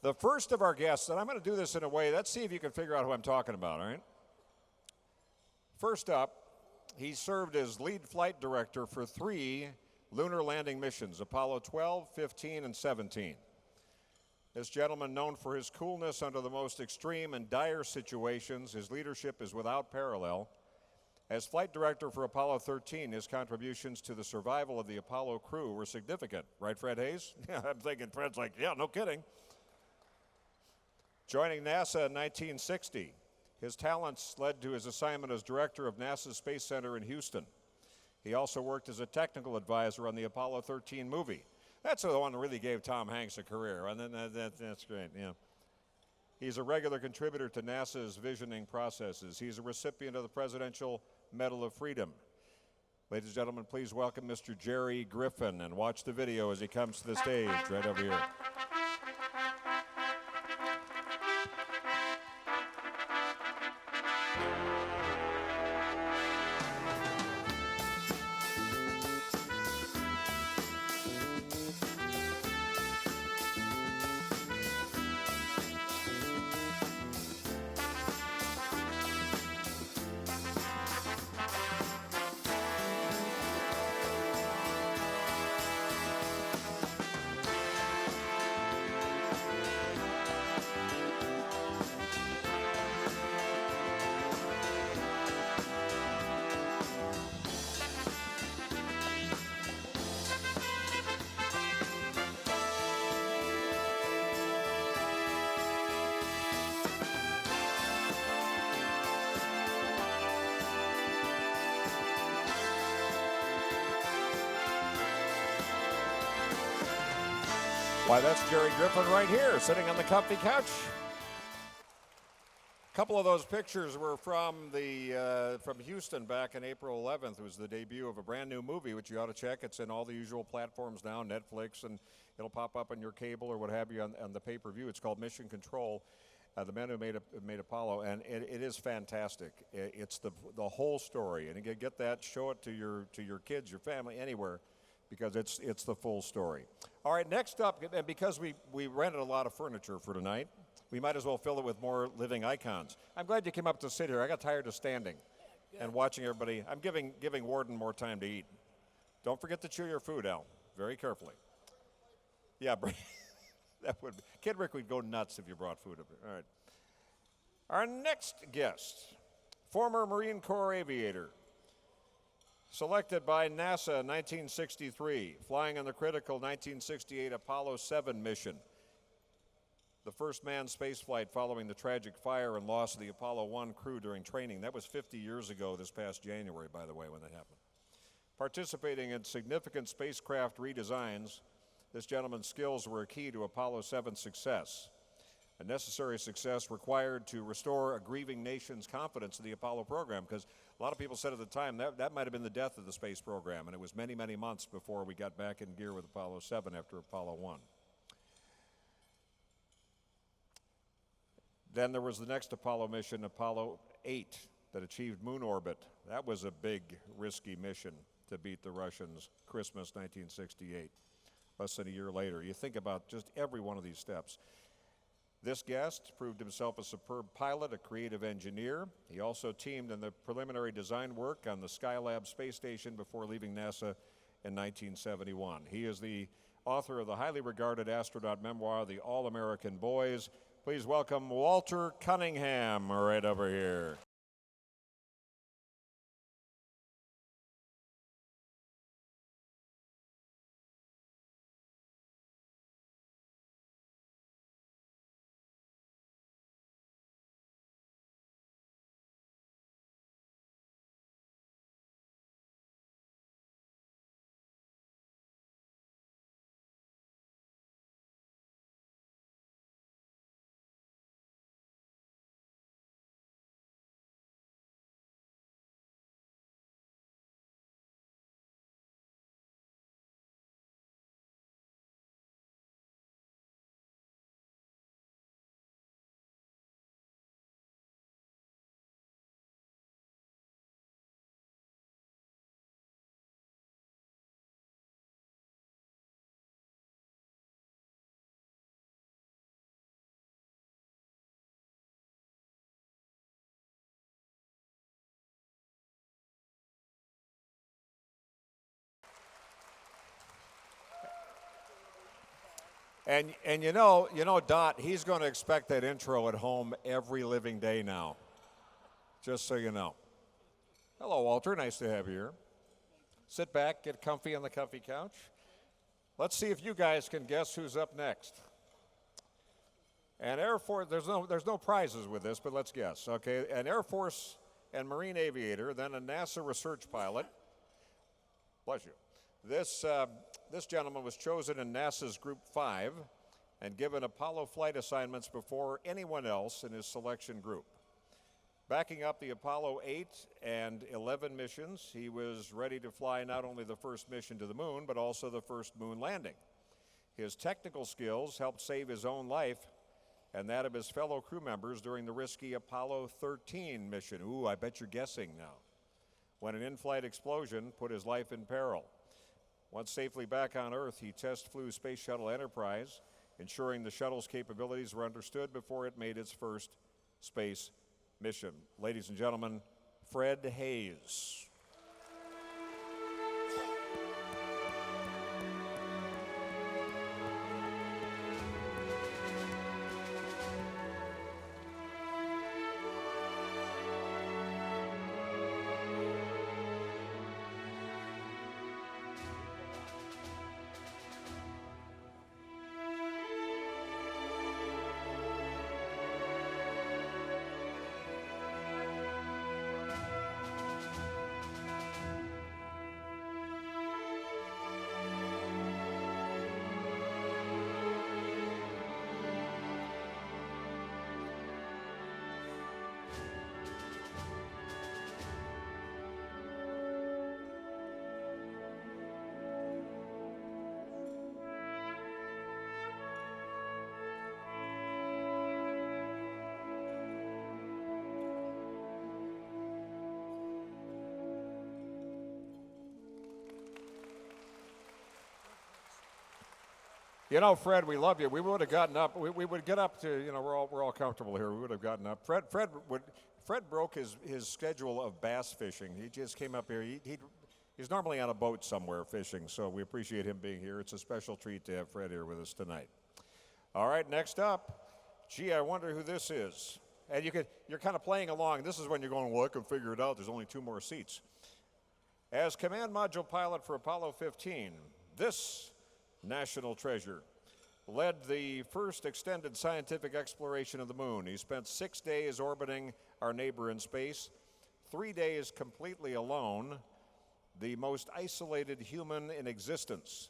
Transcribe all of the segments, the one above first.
The first of our guests, and I'm going to do this in a way, let's see if you can figure out who I'm talking about, all right? First up, he served as lead flight director for 3 lunar landing missions, Apollo 12, 15, and 17. This gentleman, known for his coolness under the most extreme and dire situations, his leadership is without parallel. As flight director for Apollo 13, his contributions to the survival of the Apollo crew were significant. Right, Fred Haise? Yeah, I'm thinking Fred's like, yeah, no kidding. Joining NASA in 1960, his talents led to his assignment as director of NASA's Space Center in Houston. He also worked as a technical advisor on the Apollo 13 movie. That's the one that really gave Tom Hanks a career, and that's great, yeah. He's a regular contributor to NASA's visioning processes. He's a recipient of the Presidential Medal of Freedom. Ladies and gentlemen, please welcome Mr. Gerry Griffin, and watch the video as he comes to the stage right over here. Why, that's Gerry Griffin right here, sitting on the comfy couch. A couple of those pictures were from Houston back on April 11th. It was the debut of a brand new movie, which you ought to check. It's in all the usual platforms now, Netflix, and it'll pop up on your cable or what have you on the pay-per-view. It's called Mission Control, the men who made Apollo, and it is fantastic. It's the whole story, and you get that, show it to your kids, your family, anywhere, because it's the full story. All right, next up, and because we rented a lot of furniture for tonight, we might as well fill it with more living icons. I'm glad you came up to sit here. I got tired of standing and watching everybody. I'm giving Worden more time to eat. Don't forget to chew your food, Al, very carefully. Yeah, that would Kid Rick would go nuts if you brought food up here. All right. Our next guest, former Marine Corps aviator, selected by NASA in 1963, flying on the critical 1968 Apollo 7 mission, the first manned spaceflight following the tragic fire and loss of the Apollo 1 crew during training. That was 50 years ago this past January, by the way, when that happened. Participating in significant spacecraft redesigns, this gentleman's skills were a key to Apollo 7's success, a necessary success required to restore a grieving nation's confidence in the Apollo program, because a lot of people said at the time that might have been the death of the space program, and it was many, many months before we got back in gear with Apollo 7 after Apollo 1. Then there was the next Apollo mission, Apollo 8, that achieved moon orbit. That was a big, risky mission to beat the Russians, Christmas 1968, less than a year later. You think about just every one of these steps. This guest proved himself a superb pilot, a creative engineer. He also teamed in the preliminary design work on the Skylab space station before leaving NASA in 1971. He is the author of the highly regarded astronaut memoir, The All-American Boys. Please welcome Walter Cunningham right over here. And Dot, he's going to expect that intro at home every living day now. Just so you know. Hello, Walter. Nice to have you here. Sit back, get comfy on the comfy couch. Let's see if you guys can guess who's up next. And Air Force, there's no prizes with this, but let's guess. Okay, an Air Force and Marine aviator, then a NASA research pilot. Bless you. This gentleman was chosen in NASA's Group 5 and given Apollo flight assignments before anyone else in his selection group. Backing up the Apollo 8 and 11 missions, he was ready to fly not only the first mission to the moon, but also the first moon landing. His technical skills helped save his own life and that of his fellow crew members during the risky Apollo 13 mission. Ooh, I bet you're guessing now. When an in-flight explosion put his life in peril. Once safely back on Earth, he test flew Space Shuttle Enterprise, ensuring the shuttle's capabilities were understood before it made its first space mission. Ladies and gentlemen, Fred Haise. You know, Fred, we love you. We would have gotten up. We would get up to, we're all comfortable here. We would have gotten up. Fred broke his schedule of bass fishing. He just came up here. He's normally on a boat somewhere fishing, so we appreciate him being here. It's a special treat to have Fred here with us tonight. All right, next up. Gee, I wonder who this is. And you're kind of playing along. This is when you're going, well, I can figure it out. There's only 2 more seats. As command module pilot for Apollo 15, this national treasure led the first extended scientific exploration of the moon. He spent 6 days orbiting our neighbor in space, 3 days completely alone, the most isolated human in existence.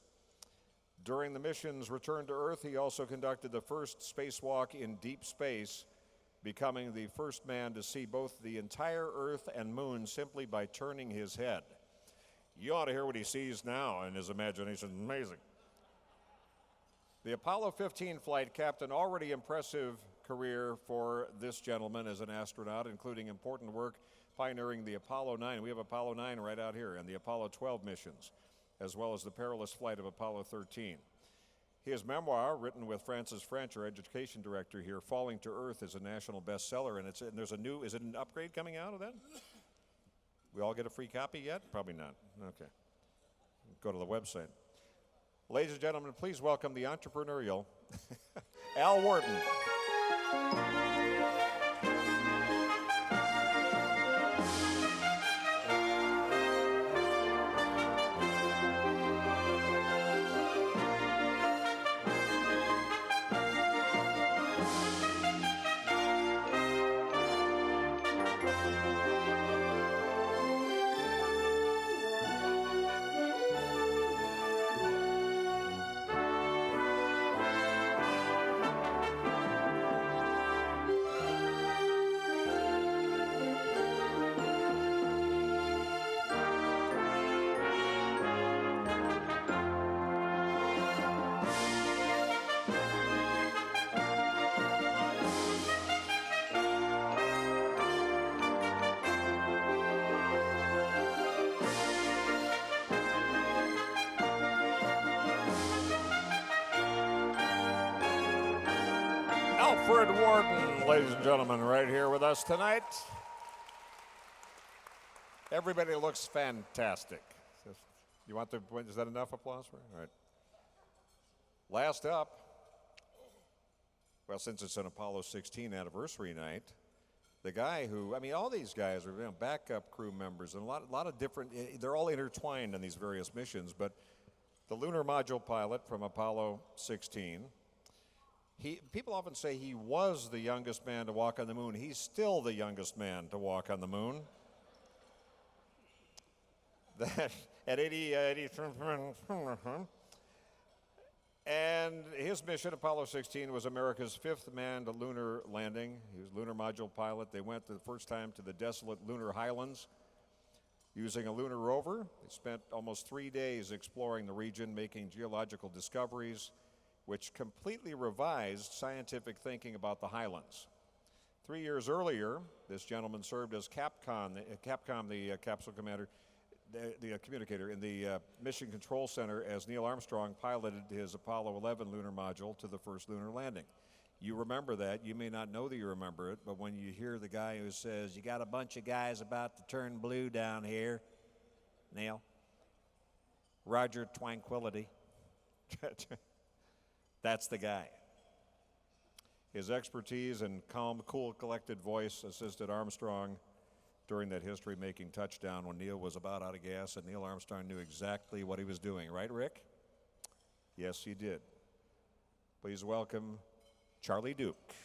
During the mission's return to Earth, he also conducted the first spacewalk in deep space, becoming the first man to see both the entire Earth and moon simply by turning his head. You ought to hear what he sees now in his imagination. Amazing. The Apollo 15 flight capped an already impressive career for this gentleman as an astronaut, including important work pioneering the Apollo 9. We have Apollo 9 right out here, and the Apollo 12 missions, as well as the perilous flight of Apollo 13. His memoir, written with Francis French, our education director here, Falling to Earth, is a national bestseller, and there's a new, is it an upgrade coming out of that? We all get a free copy yet? Probably not. Okay. Go to the website. Ladies and gentlemen, please welcome the entrepreneurial Al Worden. Alfred Wharton, ladies and gentlemen, right here with us tonight. Everybody looks fantastic. You want is that enough applause for you? All right. Last up, Well, since it's an Apollo 16 anniversary night, the guy who, I mean, all these guys are backup crew members and a lot of different, they're all intertwined in these various missions, but the lunar module pilot from Apollo 16, people often say he was the youngest man to walk on the moon. He's still the youngest man to walk on the moon. That, at 80, and his mission, Apollo 16, was America's 5th manned lunar landing. He was lunar module pilot. They went the first time to the desolate lunar highlands using a lunar rover. They spent almost 3 days exploring the region, making geological discoveries, which completely revised scientific thinking about the highlands. 3 years earlier, this gentleman served as Capcom, the capsule commander, the communicator in the Mission Control Center as Neil Armstrong piloted his Apollo 11 lunar module to the first lunar landing. You remember that. You may not know that you remember it, but when you hear the guy who says, "You got a bunch of guys about to turn blue down here, Neil. Roger, tranquility." That's the guy. His expertise and calm, cool, collected voice assisted Armstrong during that history-making touchdown when Neil was about out of gas, and Neil Armstrong knew exactly what he was doing. Right, Rick? Yes, he did. Please welcome Charlie Duke.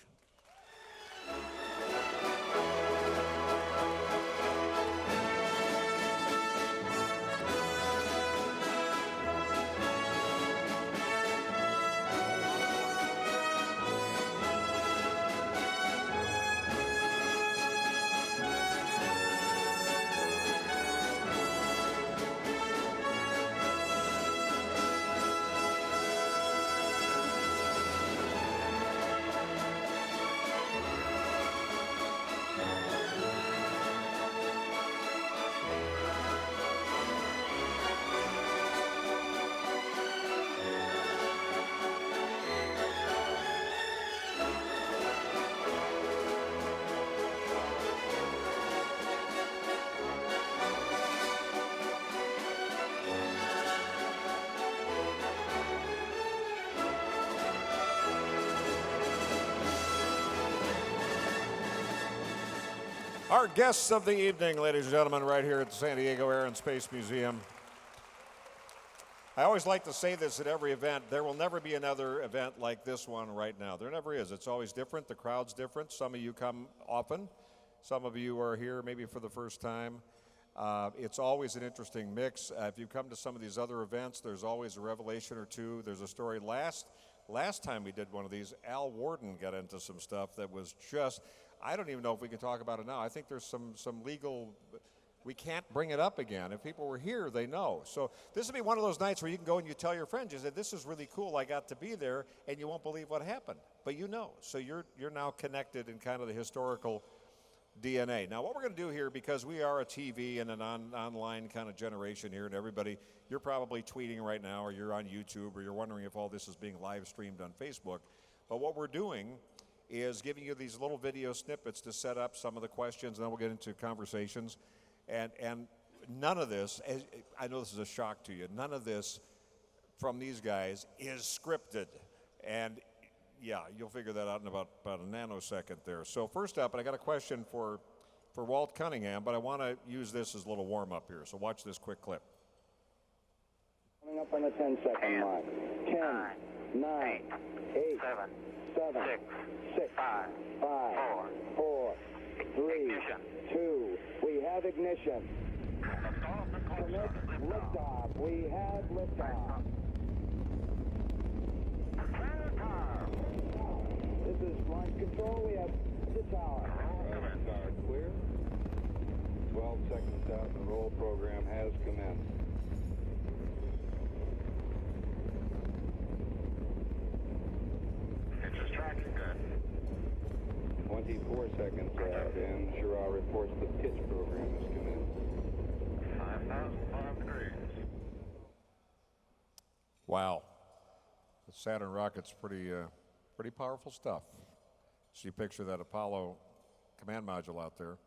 Our guests of the evening, ladies and gentlemen, right here at the San Diego Air and Space Museum. I always like to say this at every event. There will never be another event like this one right now. There never is. It's always different. The crowd's different. Some of you come often. Some of you are here maybe for the first time. It's always an interesting mix. If you come to some of these other events, there's always a revelation or two. There's a story. Last time we did one of these, Al Worden got into some stuff that was just, I don't even know if we can talk about it now. I think there's some legal, we can't bring it up again. If people were here, they know. So this will be one of those nights where you can go and you tell your friends, you say, "This is really cool, I got to be there," and you won't believe what happened. But you know, so you're now connected in kind of the historical DNA. Now what we're going to do here, because we are a TV and an online kind of generation here, and everybody, you're probably tweeting right now, or you're on YouTube, or you're wondering if all this is being live streamed on Facebook. But what we're doing is giving you these little video snippets to set up some of the questions, and then we'll get into conversations. And none of this, I know this is a shock to you, none of this from these guys is scripted. And yeah, you'll figure that out in about a nanosecond there. So first up, and I got a question for Walt Cunningham, but I want to use this as a little warm-up here. So watch this quick clip. Coming up on the 10-second mark. 10, 9, 8, 7, 6, 5, 4, 3, 2. We have ignition. Commit liftoff. We have liftoff. This is launch control. We have the tower. Tower clear. 12 seconds out. The roll program has commenced. It's tracking good. 24 seconds out, and Shura reports the pitch program has commenced. 5,005 degrees. Wow. The Saturn rocket's pretty powerful stuff. So you picture that Apollo command module out there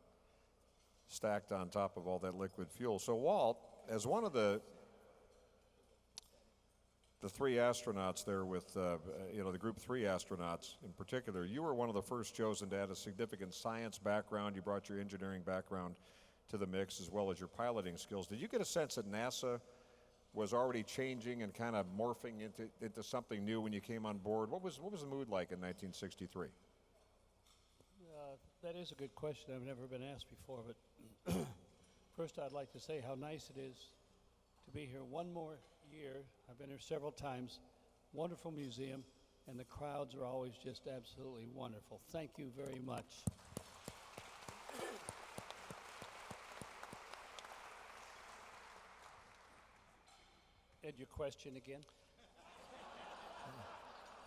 stacked on top of all that liquid fuel. So Walt, as one of the the three astronauts there with, the Group 3 astronauts in particular, you were one of the first chosen to add a significant science background. You brought your engineering background to the mix as well as your piloting skills. Did you get a sense that NASA was already changing and kind of morphing into something new when you came on board? What was the mood like in 1963? That is a good question. I've never been asked before, but first I'd like to say how nice it is to be here one more year. I've been here several times. Wonderful museum, and the crowds are always just absolutely wonderful. Thank you very much. And your question again?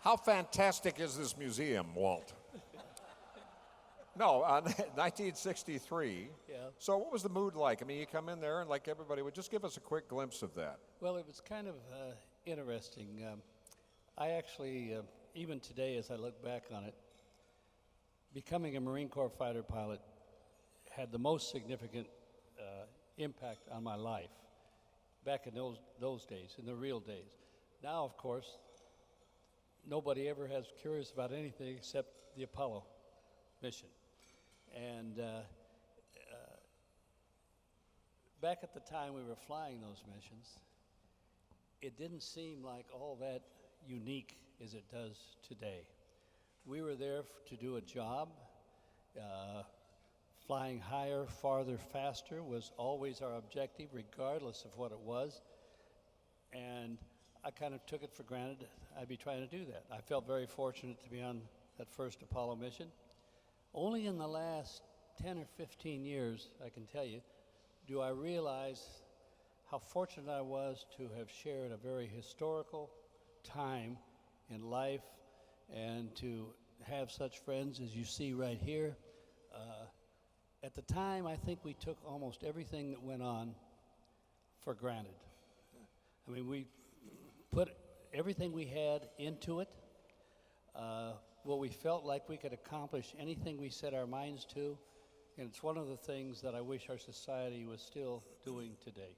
How fantastic is this museum, Walt? No, 1963. Yeah. So what was the mood like? I mean, you come in there and like everybody would, just give us a quick glimpse of that. Well, it was kind of interesting. I actually, even today as I look back on it, becoming a Marine Corps fighter pilot had the most significant impact on my life back in those days, in the real days. Now, of course, nobody ever has curious about anything except the Apollo mission. And back at the time we were flying those missions, it didn't seem like all that unique as it does today. We were there to do a job. Flying higher, farther, faster was always our objective, regardless of what it was. And I kind of took it for granted I'd be trying to do that. I felt very fortunate to be on that first Apollo mission. Only in the last 10 or 15 years, I can tell you, do I realize how fortunate I was to have shared a very historical time in life and to have such friends as you see right here. At the time, I think we took almost everything that went on for granted. I mean, we put everything we had into it. Well, we felt like we could accomplish anything we set our minds to, and it's one of the things that I wish our society was still doing today.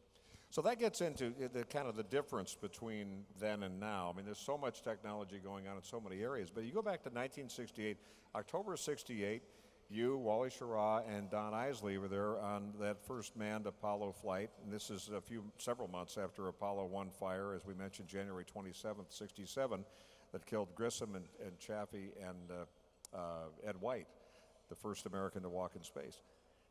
So that gets into the kind of the difference between then and now. I mean, there's so much technology going on in so many areas, but you go back to 1968, October of 68, you, Wally Schirra, and Don Isley were there on that first manned Apollo flight, and this is several months after Apollo 1 fire, as we mentioned, January 27th, 67, that killed Grissom and Chaffee and Ed White, the first American to walk in space.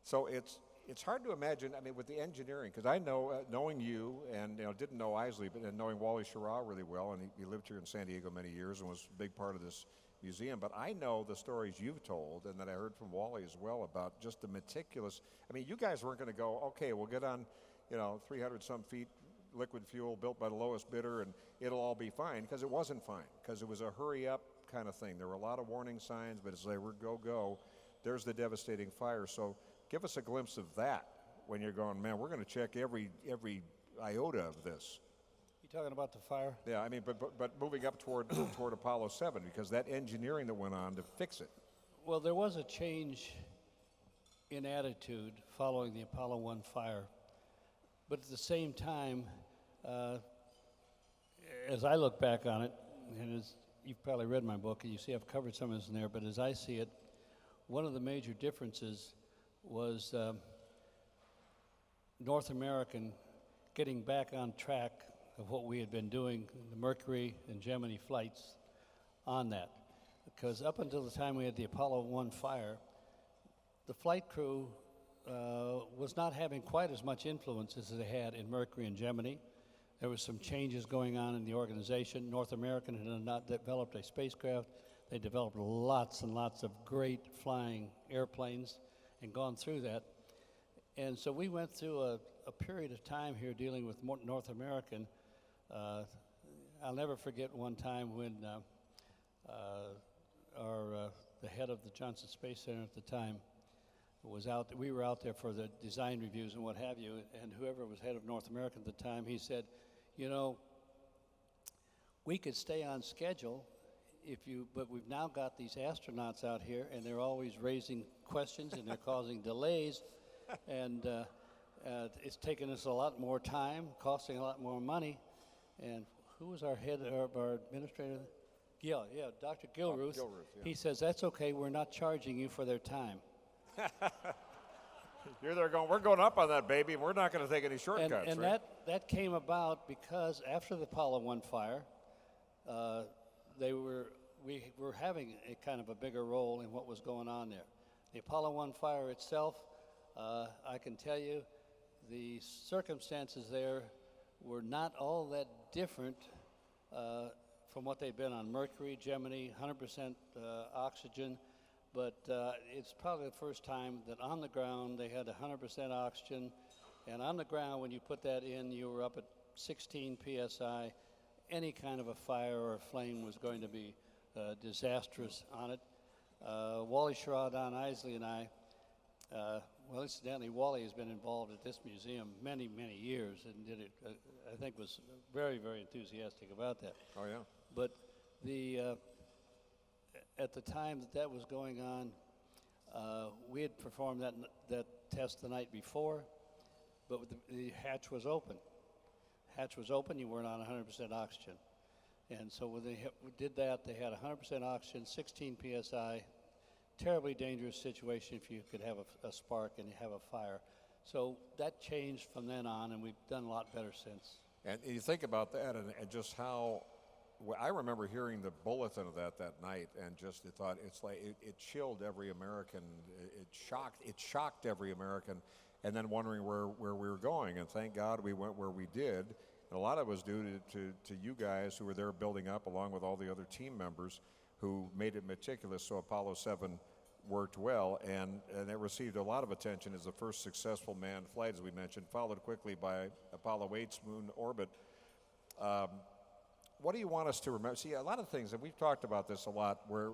So it's hard to imagine, I mean, with the engineering, because I know, knowing you, and didn't know Isley, but knowing Wally Schirra really well, and he lived here in San Diego many years and was a big part of this museum, but I know the stories you've told and that I heard from Wally as well about just the meticulous, I mean, you guys weren't going to go, okay, we'll get on, 300 some feet liquid fuel built by the lowest bidder and it'll all be fine, because it wasn't fine, because it was a hurry up kind of thing. There were a lot of warning signs, but as they were go, there's the devastating fire. So give us a glimpse of that when you're going, man, we're going to check every iota of this. You talking about the fire? Yeah, I mean, but moving up toward Apollo 7, because that engineering that went on to fix it. Well, there was a change in attitude following the Apollo 1 fire. But at the same time, as I look back on it, and as you've probably read my book, and you see I've covered some of this in there, but as I see it, one of the major differences was North American getting back on track of what we had been doing, the Mercury and Gemini flights on that. Because up until the time we had the Apollo 1 fire, the flight crew was not having quite as much influence as they had in Mercury and Gemini. There was some changes going on in the organization. North American had not developed a spacecraft. They developed lots and lots of great flying airplanes and gone through that. And so we went through a period of time here dealing with North American. I'll never forget one time when the head of the Johnson Space Center at the time was out. We were out there for the design reviews and what have you, and whoever was head of North American at the time, he said, we could stay on schedule but we've now got these astronauts out here, and they're always raising questions, and they're causing delays, and it's taking us a lot more time, costing a lot more money, and who was our head, our administrator? Yeah, Dr. Gilruth. Gilruth, yeah. He says, that's okay, we're not charging you for their time. You're there going, we're going up on that, baby, and we're not going to take any shortcuts, And right? that came about because after the Apollo 1 fire, we were having a kind of a bigger role in what was going on there. The Apollo 1 fire itself, I can tell you, the circumstances there were not all that different from what they'd been on Mercury, Gemini, 100% oxygen. But it's probably the first time that on the ground they had 100% oxygen. And on the ground, when you put that in, you were up at 16 psi. Any kind of a fire or a flame was going to be disastrous on it. Wally Sherrod, Don Isley, and I, well, incidentally, Wally has been involved at this museum many, many years and did it, I think, was very, very enthusiastic about that. Oh, yeah. But at the time that was going on, we had performed that test the night before, but the hatch was open. Hatch was open, you weren't on 100% oxygen. And so when they did that, they had 100% oxygen, 16 psi, terribly dangerous situation if you could have a spark and you have a fire. So that changed from then on, and we've done a lot better since. And you think about that and just how, I remember hearing the bulletin of that night and just the thought, it's like, it chilled every American, it shocked every American, and then wondering where we were going. And thank God we went where we did. And a lot of it was due to you guys who were there building up, along with all the other team members who made it meticulous so Apollo 7 worked well, and it received a lot of attention as the first successful manned flight, as we mentioned, followed quickly by Apollo 8's moon orbit. What do you want us to remember? See, a lot of things, and we've talked about this a lot, where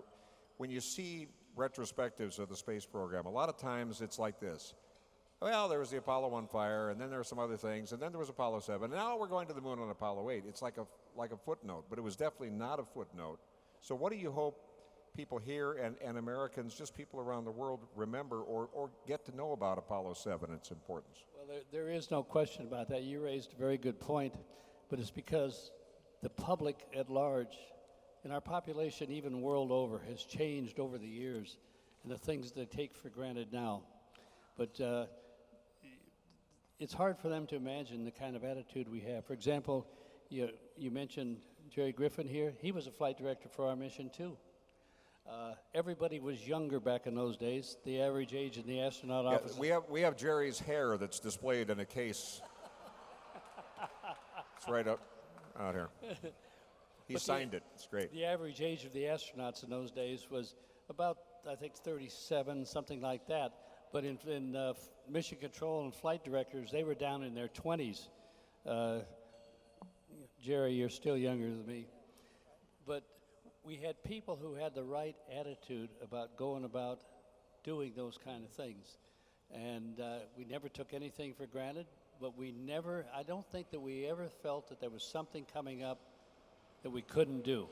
when you see retrospectives of the space program, a lot of times it's like this. Well, there was the Apollo 1 fire, and then there were some other things, and then there was Apollo 7, and now we're going to the moon on Apollo 8. It's like a footnote, but it was definitely not a footnote. So what do you hope people here and Americans, just people around the world, remember or get to know about Apollo 7 and its importance? Well, there is no question about that. You raised a very good point, but it's because the public at large, and our population even world over, has changed over the years, and the things they take for granted now. But it's hard for them to imagine the kind of attitude we have. For example, you mentioned Gerry Griffin here. He was a flight director for our mission too. Everybody was younger back in those days. The average age in the astronaut office. We have Jerry's hair that's displayed in a case. It's right up out here. He signed it. It's great. The average age of the astronauts in those days was about, I think, 37, something like that. But in mission control and flight directors, they were down in their 20s. Gerry, you're still younger than me. But we had people who had the right attitude about going about doing those kind of things. And we never took anything for granted, but I don't think that we ever felt that there was something coming up that we couldn't do.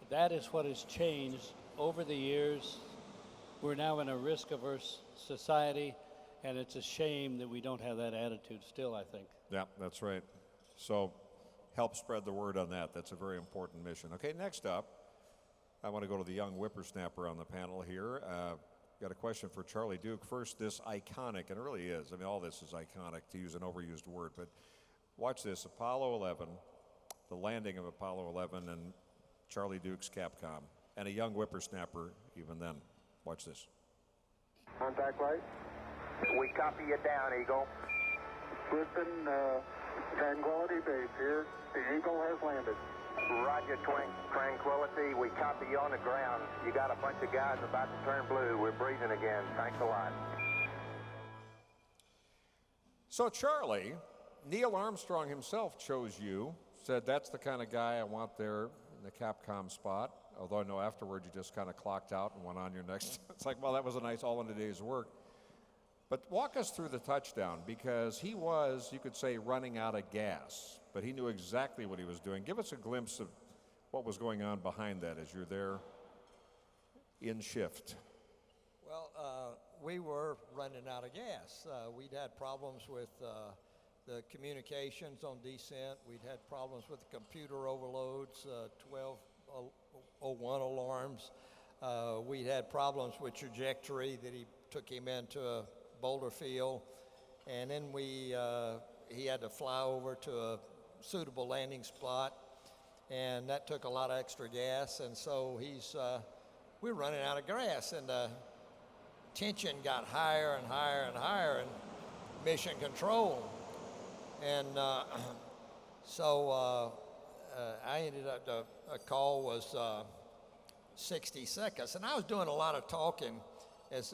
That is what has changed over the years. We're now in a risk-averse society, and it's a shame that we don't have that attitude still, I think. Yeah, that's right. So help spread the word on that. That's a very important mission. Okay, next up, I want to go to the young whippersnapper on the panel here. Got a question for Charlie Duke. First, this iconic, and it really is, I mean, all this is iconic, to use an overused word, but watch this, Apollo 11, the landing of Apollo 11, and Charlie Duke's Capcom, and a young whippersnapper even then. Watch this. Contact light. We copy you down, Eagle. Griffin, Tranquility Base here. The Eagle has landed. Roger, Tranquility. We copy you on the ground. You got a bunch of guys about to turn blue. We're breathing again. Thanks a lot. So Charlie, Neil Armstrong himself chose you, said that's the kind of guy I want there in the Capcom spot. Although I know afterwards you just kind of clocked out and went on your next. It's like, well, that was a nice all in a day's work. But walk us through the touchdown, because he was, you could say, running out of gas, but he knew exactly what he was doing. Give us a glimpse of what was going on behind that as you're there in shift. Well, we were running out of gas. We'd had problems with the communications on descent. We'd had problems with the computer overloads, 1201 alarms. We'd had problems with trajectory that he took him into a boulder field. And then he had to fly over to a suitable landing spot, and that took a lot of extra gas. And so we were running out of gas, and the tension got higher and higher and higher in mission control. And so I ended up, the call was 60 seconds. And I was doing a lot of talking as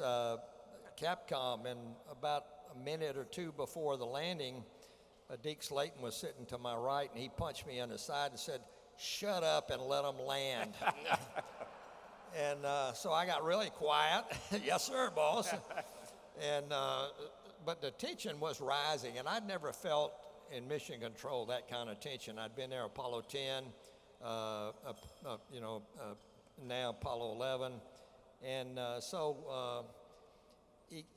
Capcom, and about a minute or two before the landing, Deke Slayton was sitting to my right, and he punched me on the side and said, "Shut up and let them land." And so I got really quiet. "Yes, sir, boss." And but the tension was rising, and I'd never felt in mission control that kind of tension. I'd been there Apollo 10, now Apollo 11, and so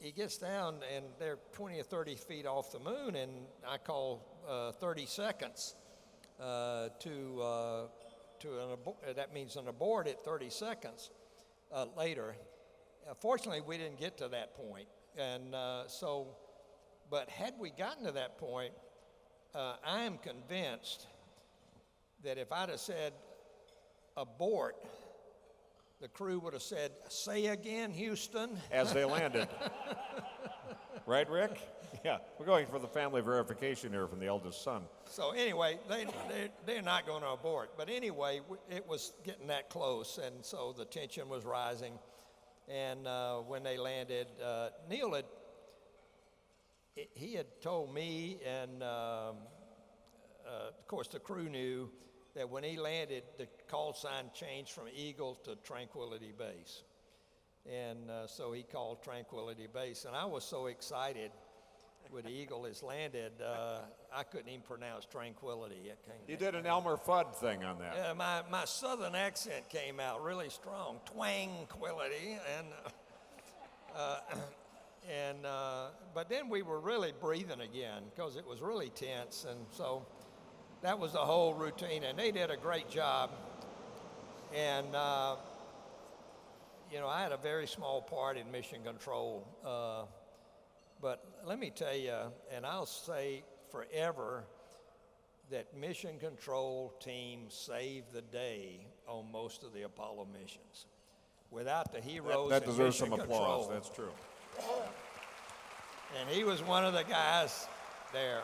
he gets down, and they're 20 or 30 feet off the moon, and I call 30 seconds to that means an abort at 30 seconds later. Fortunately, we didn't get to that point, and but had we gotten to that point, I am convinced that if I'd have said abort, the crew would have said, "Say again, Houston," as they landed. Right, Rick? Yeah, we're going for the family verification here from the eldest son. So anyway, they're not going to abort. But anyway, it was getting that close, and so the tension was rising. And when they landed, Neil he had told me, and of course the crew knew, that when he landed, the call sign changed from Eagle to Tranquility Base. And so he called Tranquility Base. And I was so excited when the Eagle has landed, I couldn't even pronounce Tranquility. You did an Elmer Fudd thing on that. Yeah, my southern accent came out really strong, Twangquility. But then we were really breathing again because it was really tense. And so that was the whole routine, and they did a great job. And, I had a very small part in mission control. But let me tell you, and I'll say forever, that mission control team saved the day on most of the Apollo missions. Without the heroes that in deserves mission some applause. control. That's true. And he was one of the guys there.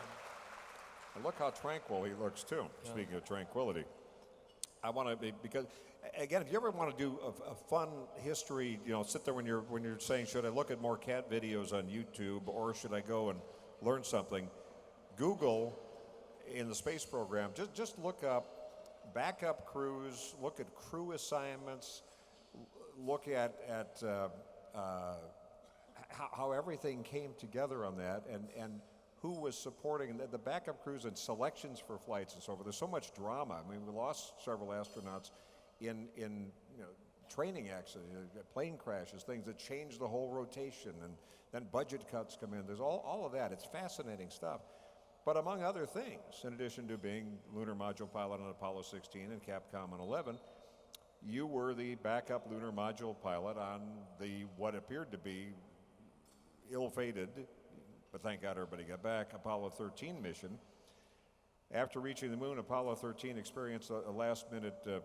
And look how tranquil he looks, too, speaking of tranquility. I want to be, because, again, if you ever want to do a fun history, sit there when you're saying, should I look at more cat videos on YouTube, or should I go and learn something? Google, in the space program, just look up backup crews, look at crew assignments, look at how everything came together on that, and who was supporting the backup crews and selections for flights and so forth. There's so much drama. I mean, we lost several astronauts in training accidents, plane crashes, things that changed the whole rotation, and then budget cuts come in. There's all of that. It's fascinating stuff. But among other things, in addition to being lunar module pilot on Apollo 16 and Capcom on 11, you were the backup lunar module pilot on what appeared to be ill-fated, but thank God everybody got back, Apollo 13 mission. After reaching the moon, Apollo 13 experienced a last-minute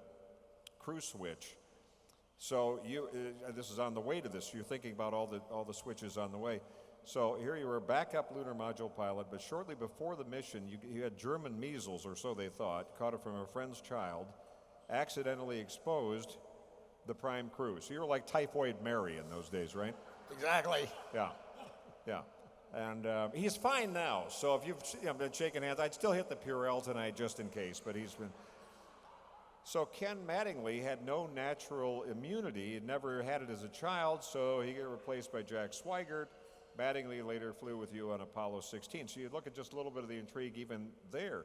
crew switch. So this is on the way to this. You're thinking about all the switches on the way. So here you were a backup lunar module pilot, but shortly before the mission, you had German measles, or so they thought, caught it from a friend's child, accidentally exposed the prime crew. So you were like Typhoid Mary in those days, right? Exactly. Yeah. And he's fine now. So if you've been shaking hands, I'd still hit the Purell tonight just in case, but he's been. So Ken Mattingly had no natural immunity. He'd never had it as a child, so he got replaced by Jack Swigert. Mattingly later flew with you on Apollo 16. So you look at just a little bit of the intrigue even there.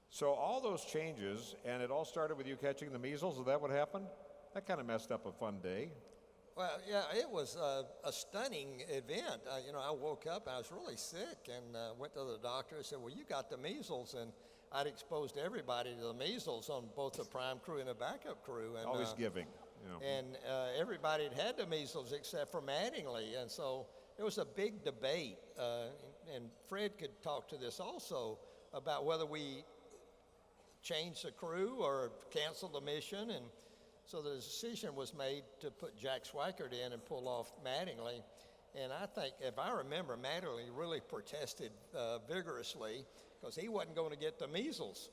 So all those changes, and it all started with you catching the measles. Is that what happened? That kind of messed up a fun day. Well, yeah, it was a stunning event. I woke up and I was really sick and went to the doctor and said, well, you got the measles. And I'd exposed everybody to the measles on both the prime crew and the backup crew. And, Always giving. And everybody had the measles except for Mattingly. And so there was a big debate. And Fred could talk to this also about whether we change the crew or cancel the mission. And so the decision was made to put Jack Swigert in and pull off Mattingly. And I think, if I remember, Mattingly really protested vigorously because he wasn't going to get the measles.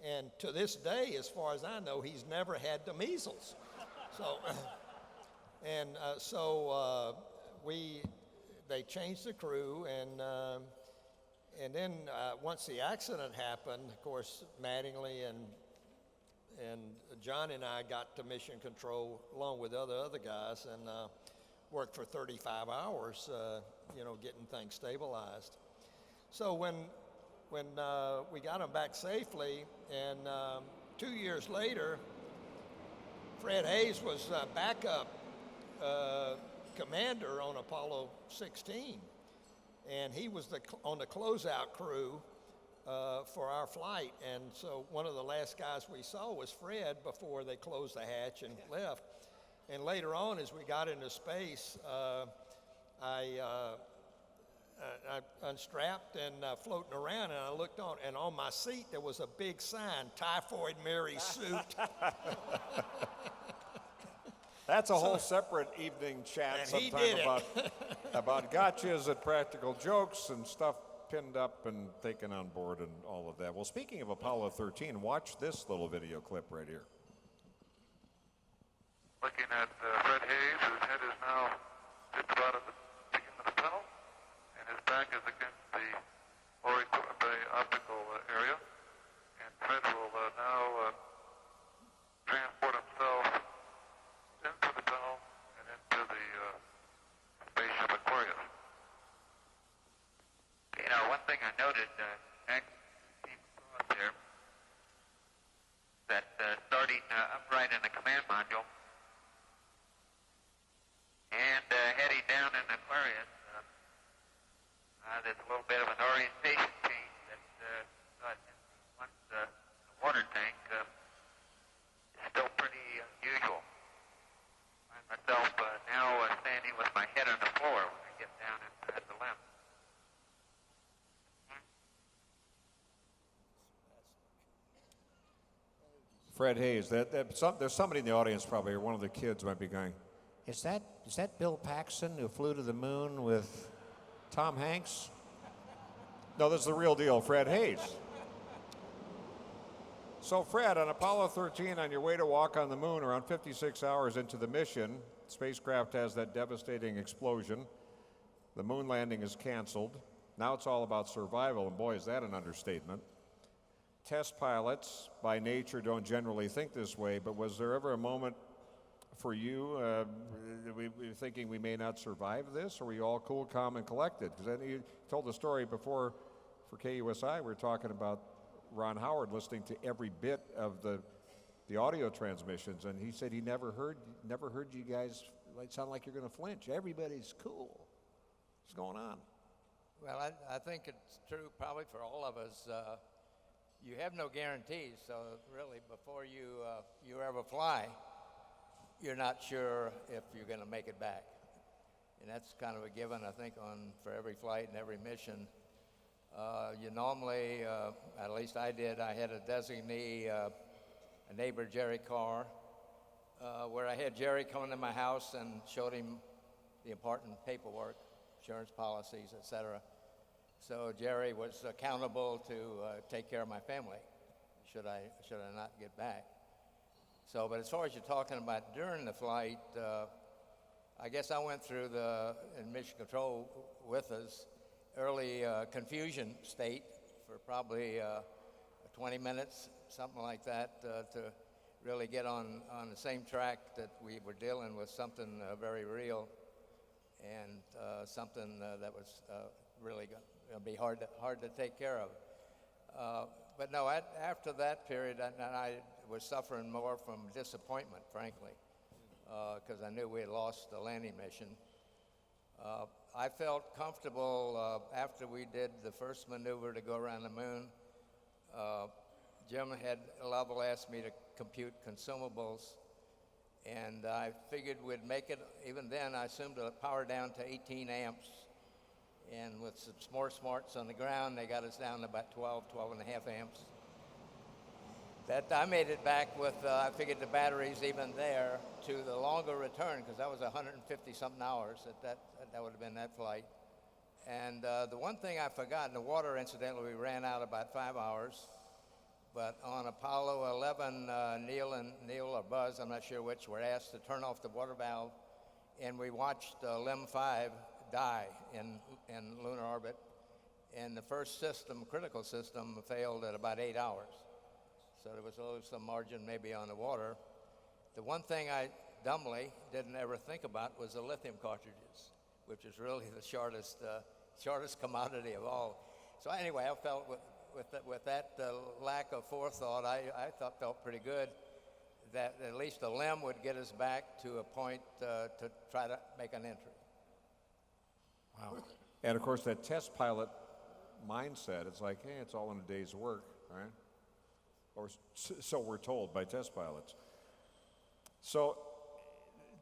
And to this day, as far as I know, he's never had the measles. So, they changed the crew, and then once the accident happened, of course, Mattingly and John and I got to mission control along with other guys and worked for 35 hours, getting things stabilized. So when we got them back safely, and 2 years later, Fred Haise was backup commander on Apollo 16, and he was on the closeout crew for our flight. And so one of the last guys we saw was Fred before they closed the hatch and left. And later on, as we got into space, I unstrapped and floating around, and I looked and on my seat there was a big sign, Typhoid Mary suit. That's a whole separate evening chat And he sometime did about gotchas and practical jokes and stuff pinned up and taken on board and all of that. Well, speaking of Apollo 13, watch this little video clip right here. Looking at Fred Haise, whose head is now just about at the beginning of the tunnel, and his back is against the optical area. And Fred will now transport himself into the tunnel and into the spaceship Aquarius. One thing I noted, back team across there, that starting upright in the command module and heading down in Aquarius, there's a little bit of an orientation change that once the water tank is still pretty unusual. I myself now standing with my head on the floor when I get down at the limb. Fred Haise, there's somebody in the audience probably, or one of the kids might be going, is that Bill Paxton who flew to the moon with Tom Hanks? No, this is the real deal, Fred Haise. So Fred, on Apollo 13, on your way to walk on the moon, around 56 hours into the mission, the spacecraft has that devastating explosion. The moon landing is canceled. Now it's all about survival, and boy, is that an understatement. Test pilots, by nature, don't generally think this way, but was there ever a moment for you, we were thinking we may not survive this, or were you all cool, calm, and collected? Because you told the story before for KUSI, we were talking about Ron Howard listening to every bit of the audio transmissions, and he said he never heard you guys sound like you're going to flinch. Everybody's cool. What's going on? Well, I think it's true probably for all of us. You have no guarantees, so really before you ever fly, you're not sure if you're going to make it back. And that's kind of a given, I think, for every flight and every mission. You normally, at least I did, I had a designee, a neighbor, Gerry car, where I had Gerry come into my house and showed him the important paperwork, insurance policies, et cetera. So Gerry was accountable to take care of my family, should I not get back. So, but as far as you're talking about during the flight, I guess I went through in mission control with us, early confusion state for probably 20 minutes, something like that, to really get on the same track that we were dealing with something very real and something that was really going to be hard to take care of. But no, after that period, I was suffering more from disappointment, frankly. because I knew we had lost the landing mission. I felt comfortable after we did the first maneuver to go around the moon. Jim had Lovell asked me to compute consumables, and I figured we'd make it. Even then, I assumed the power down to 18 amps, and with some more smarts on the ground, they got us down to about 12 and a half amps. That I made it back with, I figured the batteries even there to the longer return, because that was 150-something hours. That would have been that flight. And the one thing I forgot, the water, incidentally, we ran out about 5 hours. But on Apollo 11, Neil or Buzz, I'm not sure which, were asked to turn off the water valve, and we watched LEM 5 die in lunar orbit. And the first system, critical system, failed at about 8 hours. So there was always some margin maybe on the water. The one thing I dumbly didn't ever think about was the lithium cartridges, which is really the shortest commodity of all. So anyway, I felt with that lack of forethought, I felt pretty good that at least the LEM would get us back to a point to try to make an entry. Wow. And of course, that test pilot mindset, it's like, hey, it's all in a day's work, right? Or so we're told by test pilots. So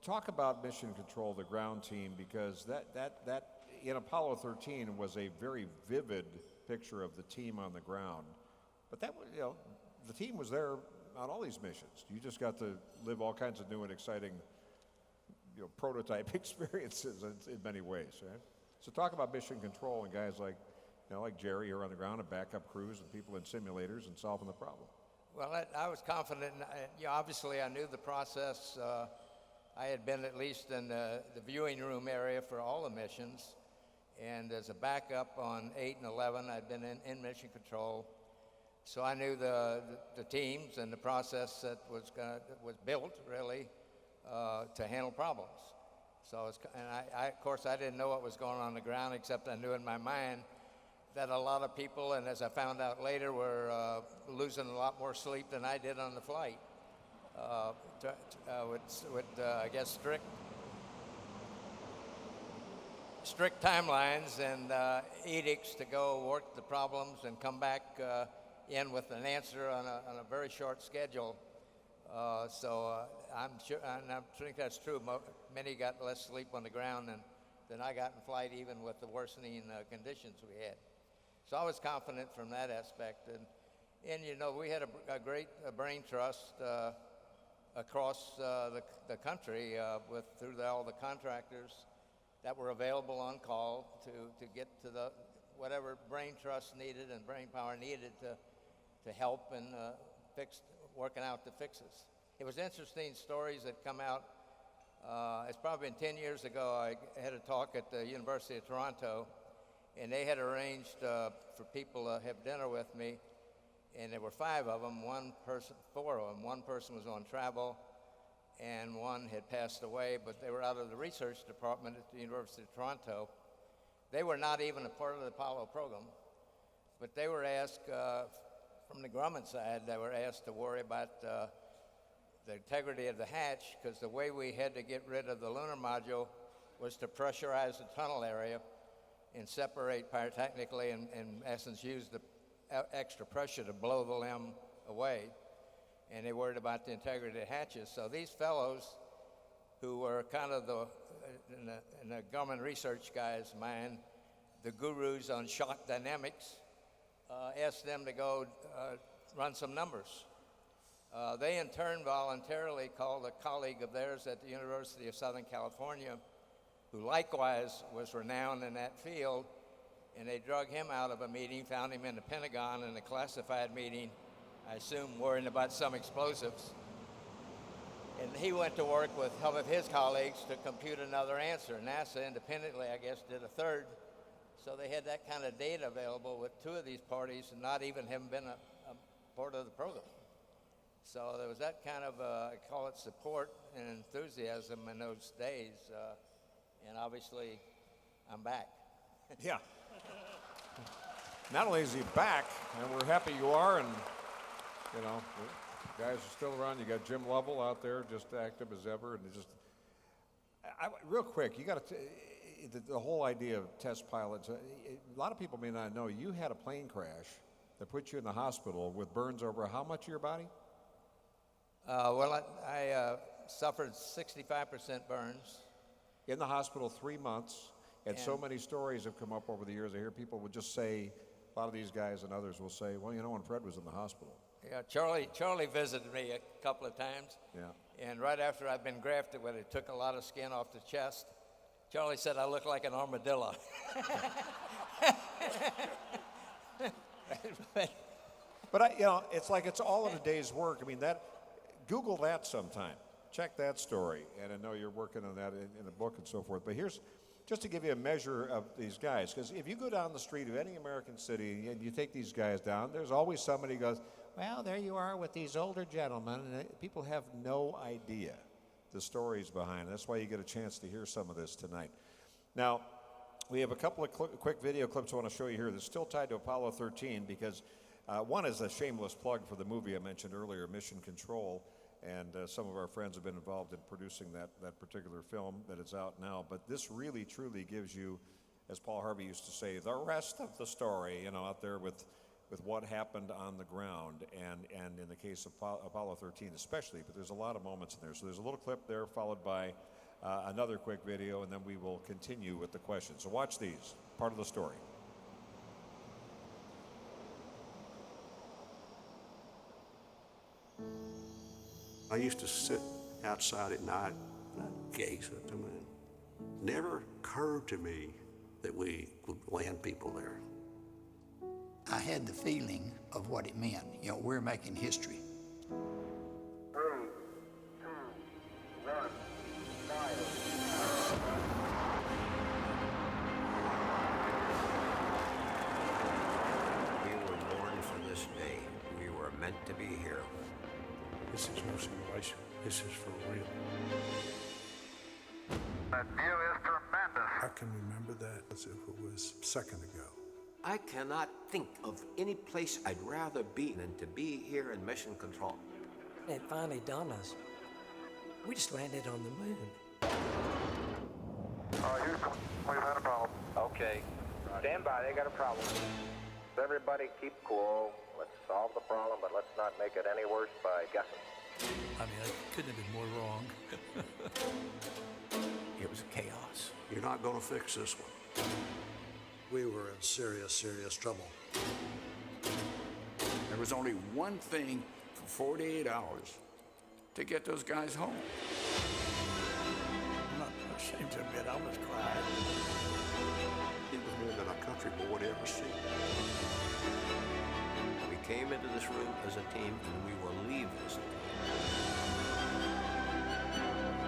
talk about mission control, the ground team, because that in Apollo 13 was a very vivid picture of the team on the ground. But that was, the team was there on all these missions. You just got to live all kinds of new and exciting, prototype experiences in many ways, right? So talk about mission control and guys like Gerry here on the ground and backup crews and people in simulators and solving the problem. Well, I was confident. Obviously, I knew the process. I had been at least in the viewing room area for all the missions. And as a backup on 8 and 11, I'd been in mission control. So I knew the teams and the process that was built, really, to handle problems. So, of course, I didn't know what was going on the ground, except I knew in my mind that a lot of people, and as I found out later, were losing a lot more sleep than I did on the flight. With I guess, strict timelines and edicts to go work the problems and come back in with an answer on a very short schedule. I'm sure, and I think that's true. Many got less sleep on the ground than I got in flight, even with the worsening conditions we had. So I was confident from that aspect. And we had a great brain trust across the country through all the contractors that were available on call to get to whatever brain trust needed and brain power needed to help in working out the fixes. It was interesting stories that come out. It's probably been 10 years ago. I had a talk at the University of Toronto, and they had arranged for people to have dinner with me, and there were 5 of them. 4 of them. One person was on travel, and one had passed away, but they were out of the research department at the University of Toronto. They were not even a part of the Apollo program, but they were asked, from the Grumman side, they were asked to worry about the integrity of the hatch, because the way we had to get rid of the lunar module was to pressurize the tunnel area and separate pyrotechnically and in essence use the extra pressure to blow the LEM away. And they worried about the integrity of the hatches. So these fellows, who were kind of in the government research guy's mind, the gurus on shock dynamics, asked them to go run some numbers. They in turn voluntarily called a colleague of theirs at the University of Southern California, who likewise was renowned in that field, and they drug him out of a meeting, found him in the Pentagon in a classified meeting, I assume worrying about some explosives. And he went to work with some of his colleagues to compute another answer. NASA independently, I guess, did a third. So they had that kind of data available with 2 of these parties and not even having been a part of the program. So there was that kind of, I call it support and enthusiasm in those days. And obviously, I'm back. Yeah. Not only is he back, and we're happy you are, and Guys are still around. You got Jim Lovell out there, just active as ever, and just real quick. You got to the whole idea of test pilots. A lot of people may not know you had a plane crash that put you in the hospital with burns over how much of your body? Well, I suffered 65% burns. In the hospital 3 months, and so many stories have come up over the years. I hear people would just say, a lot of these guys and others will say, well, you know, when Fred was in the hospital. Yeah, Charlie visited me a couple of times. Yeah. And right after I'd been grafted, where they took a lot of skin off the chest, Charlie said I look like an armadillo. But it's like it's all in a day's work. I mean, Google that sometime. Check that story. And I know you're working on that in a book and so forth. But here's just to give you a measure of these guys. Because if you go down the street of any American city and you take these guys down, there's always somebody who goes, well, there you are with these older gentlemen. And people have no idea the stories behind it. That's why you get a chance to hear some of this tonight. Now, we have a couple of quick video clips I want to show you here that's still tied to Apollo 13 because one is a shameless plug for the movie I mentioned earlier, Mission Control. And some of our friends have been involved in producing that particular film that is out now. But this really, truly gives you, as Paul Harvey used to say, the rest of the story, out there with what happened on the ground. And in the case of Apollo 13 especially, but there's a lot of moments in there. So there's a little clip there followed by another quick video, and then we will continue with the questions. So watch these, part of the story. I used to sit outside at night and I'd gaze at the moon. Never occurred to me that we would land people there. I had the feeling of what it meant. We're making history. 3, 2, 1, fire. We were born for this day. We were meant to be here. This is no simulation. This is for real. That view is tremendous. I can remember that as if it was a second ago. I cannot think of any place I'd rather be than to be here in Mission Control. It finally dawned on us. We just landed on the moon. Houston, we've had a problem. Okay. Stand by, they got a problem. Everybody keep cool. Let's solve the problem, but let's not make it any worse by guessing. I couldn't have been more wrong. It was chaos. You're not going to fix this one. We were in serious, serious trouble. There was only one thing for 48 hours to get those guys home. I'm not ashamed to admit I almost cried. It was more than a country boy would ever see. We came into this room as a team, and we will leave as a team.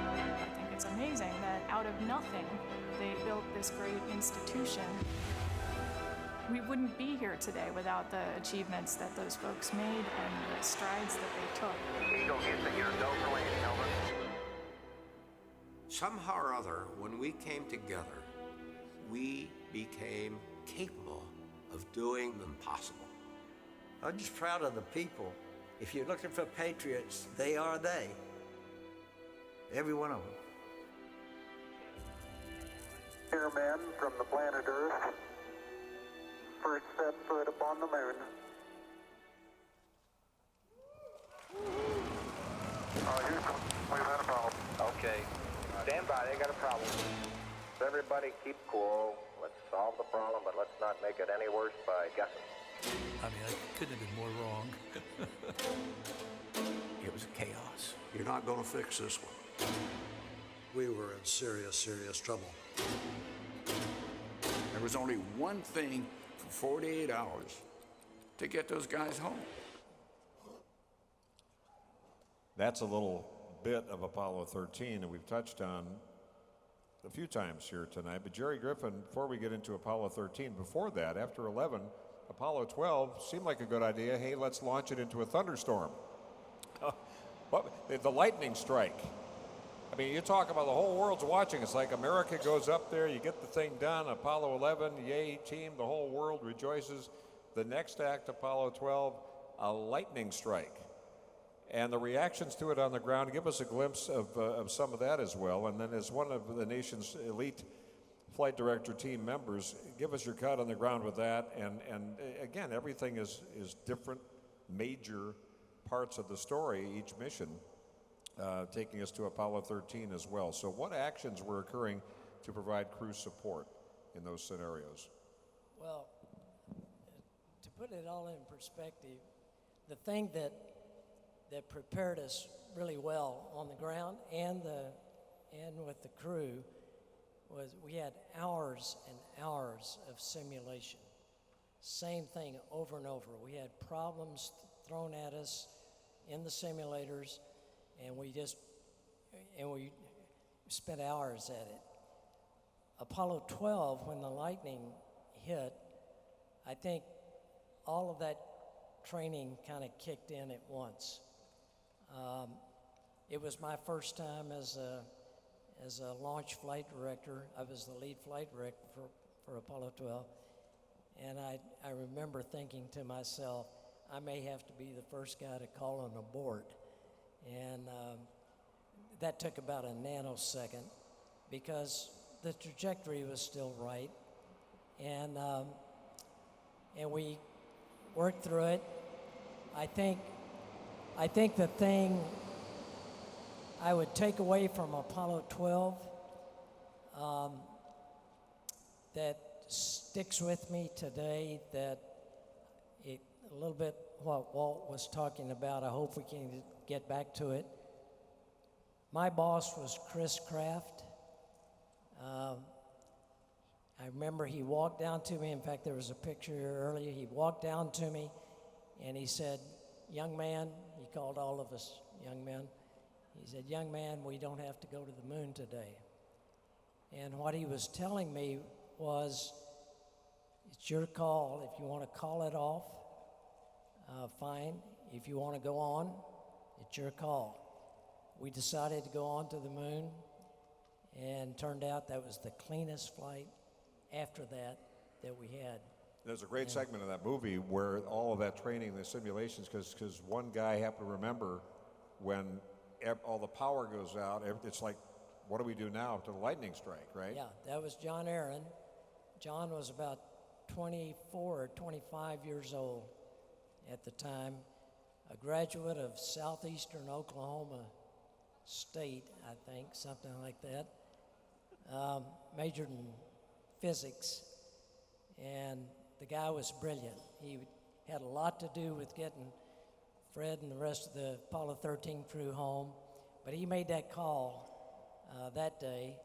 I think it's amazing that out of nothing, they built this great institution. We wouldn't be here today without the achievements that those folks made and the strides that they took. Eagle Houston, you're no for landing, over. Somehow or other, when we came together, we became capable of doing the impossible. I'm just proud of the people. If you're looking for patriots, they are they. Every one of them. Here, men from the planet Earth. First set foot upon the moon. Houston, we've had a problem. Okay. Stand by, they got a problem. Everybody keep cool. Let's solve the problem, but let's not make it any worse by guessing. I couldn't have been more wrong. It was chaos. You're not going to fix this one. We were in serious, serious trouble. There was only one thing for 48 hours to get those guys home. That's a little bit of Apollo 13 that we've touched on a few times here tonight. But Gerry Griffin, before we get into Apollo 13, before that, after 11, Apollo 12 seemed like a good idea. Hey, let's launch it into a thunderstorm. The lightning strike. I mean, you talk about the whole world's watching. It's like America goes up there, you get the thing done. Apollo 11, yay team, the whole world rejoices. The next act, Apollo 12, a lightning strike. and the reactions to it on the ground. Give us a glimpse of some of that as well. And then as one of the nation's elite flight director team members, give us your cut on the ground with that. And again, everything is different major parts of the story, each mission, taking us to Apollo 13 as well. So what actions were occurring to provide crew support in those scenarios? Well, to put it all in perspective, the thing that prepared us really well on the ground and with the crew was we had hours and hours of simulation. Same thing over and over. We had problems thrown at us in the simulators, and we spent hours at it. Apollo 12, when the lightning hit, I think all of that training kind of kicked in at once. It was my first time as a launch flight director. I was the lead flight director for Apollo 12, and I remember thinking to myself, I may have to be the first guy to call an abort. And that took about a nanosecond because the trajectory was still right. And we worked through it. I think the thing I would take away from Apollo 12 that sticks with me today, that a little bit what Walt was talking about, I hope we can get back to it. My boss was Chris Kraft. I remember he walked down to me. In fact, there was a picture here earlier. He walked down to me and he said, "Young man," he called all of us young men. He said, "Young man, we don't have to go to the moon today." And what he was telling me was, it's your call. If you want to call it off, fine. If you want to go on, it's your call. We decided to go on to the moon, and turned out that was the cleanest flight after that we had. There's a great segment of that movie where all of that training, the simulations, because one guy happened to remember when all the power goes out, it's like, what do we do now to the lightning strike, right? Yeah, that was John Aaron. John was about 24 or 25 years old at the time, a graduate of Southeastern Oklahoma State, I think, something like that. Majored in physics, and the guy was brilliant. He had a lot to do with getting Fred and the rest of the Apollo 13 crew home, but he made that call that day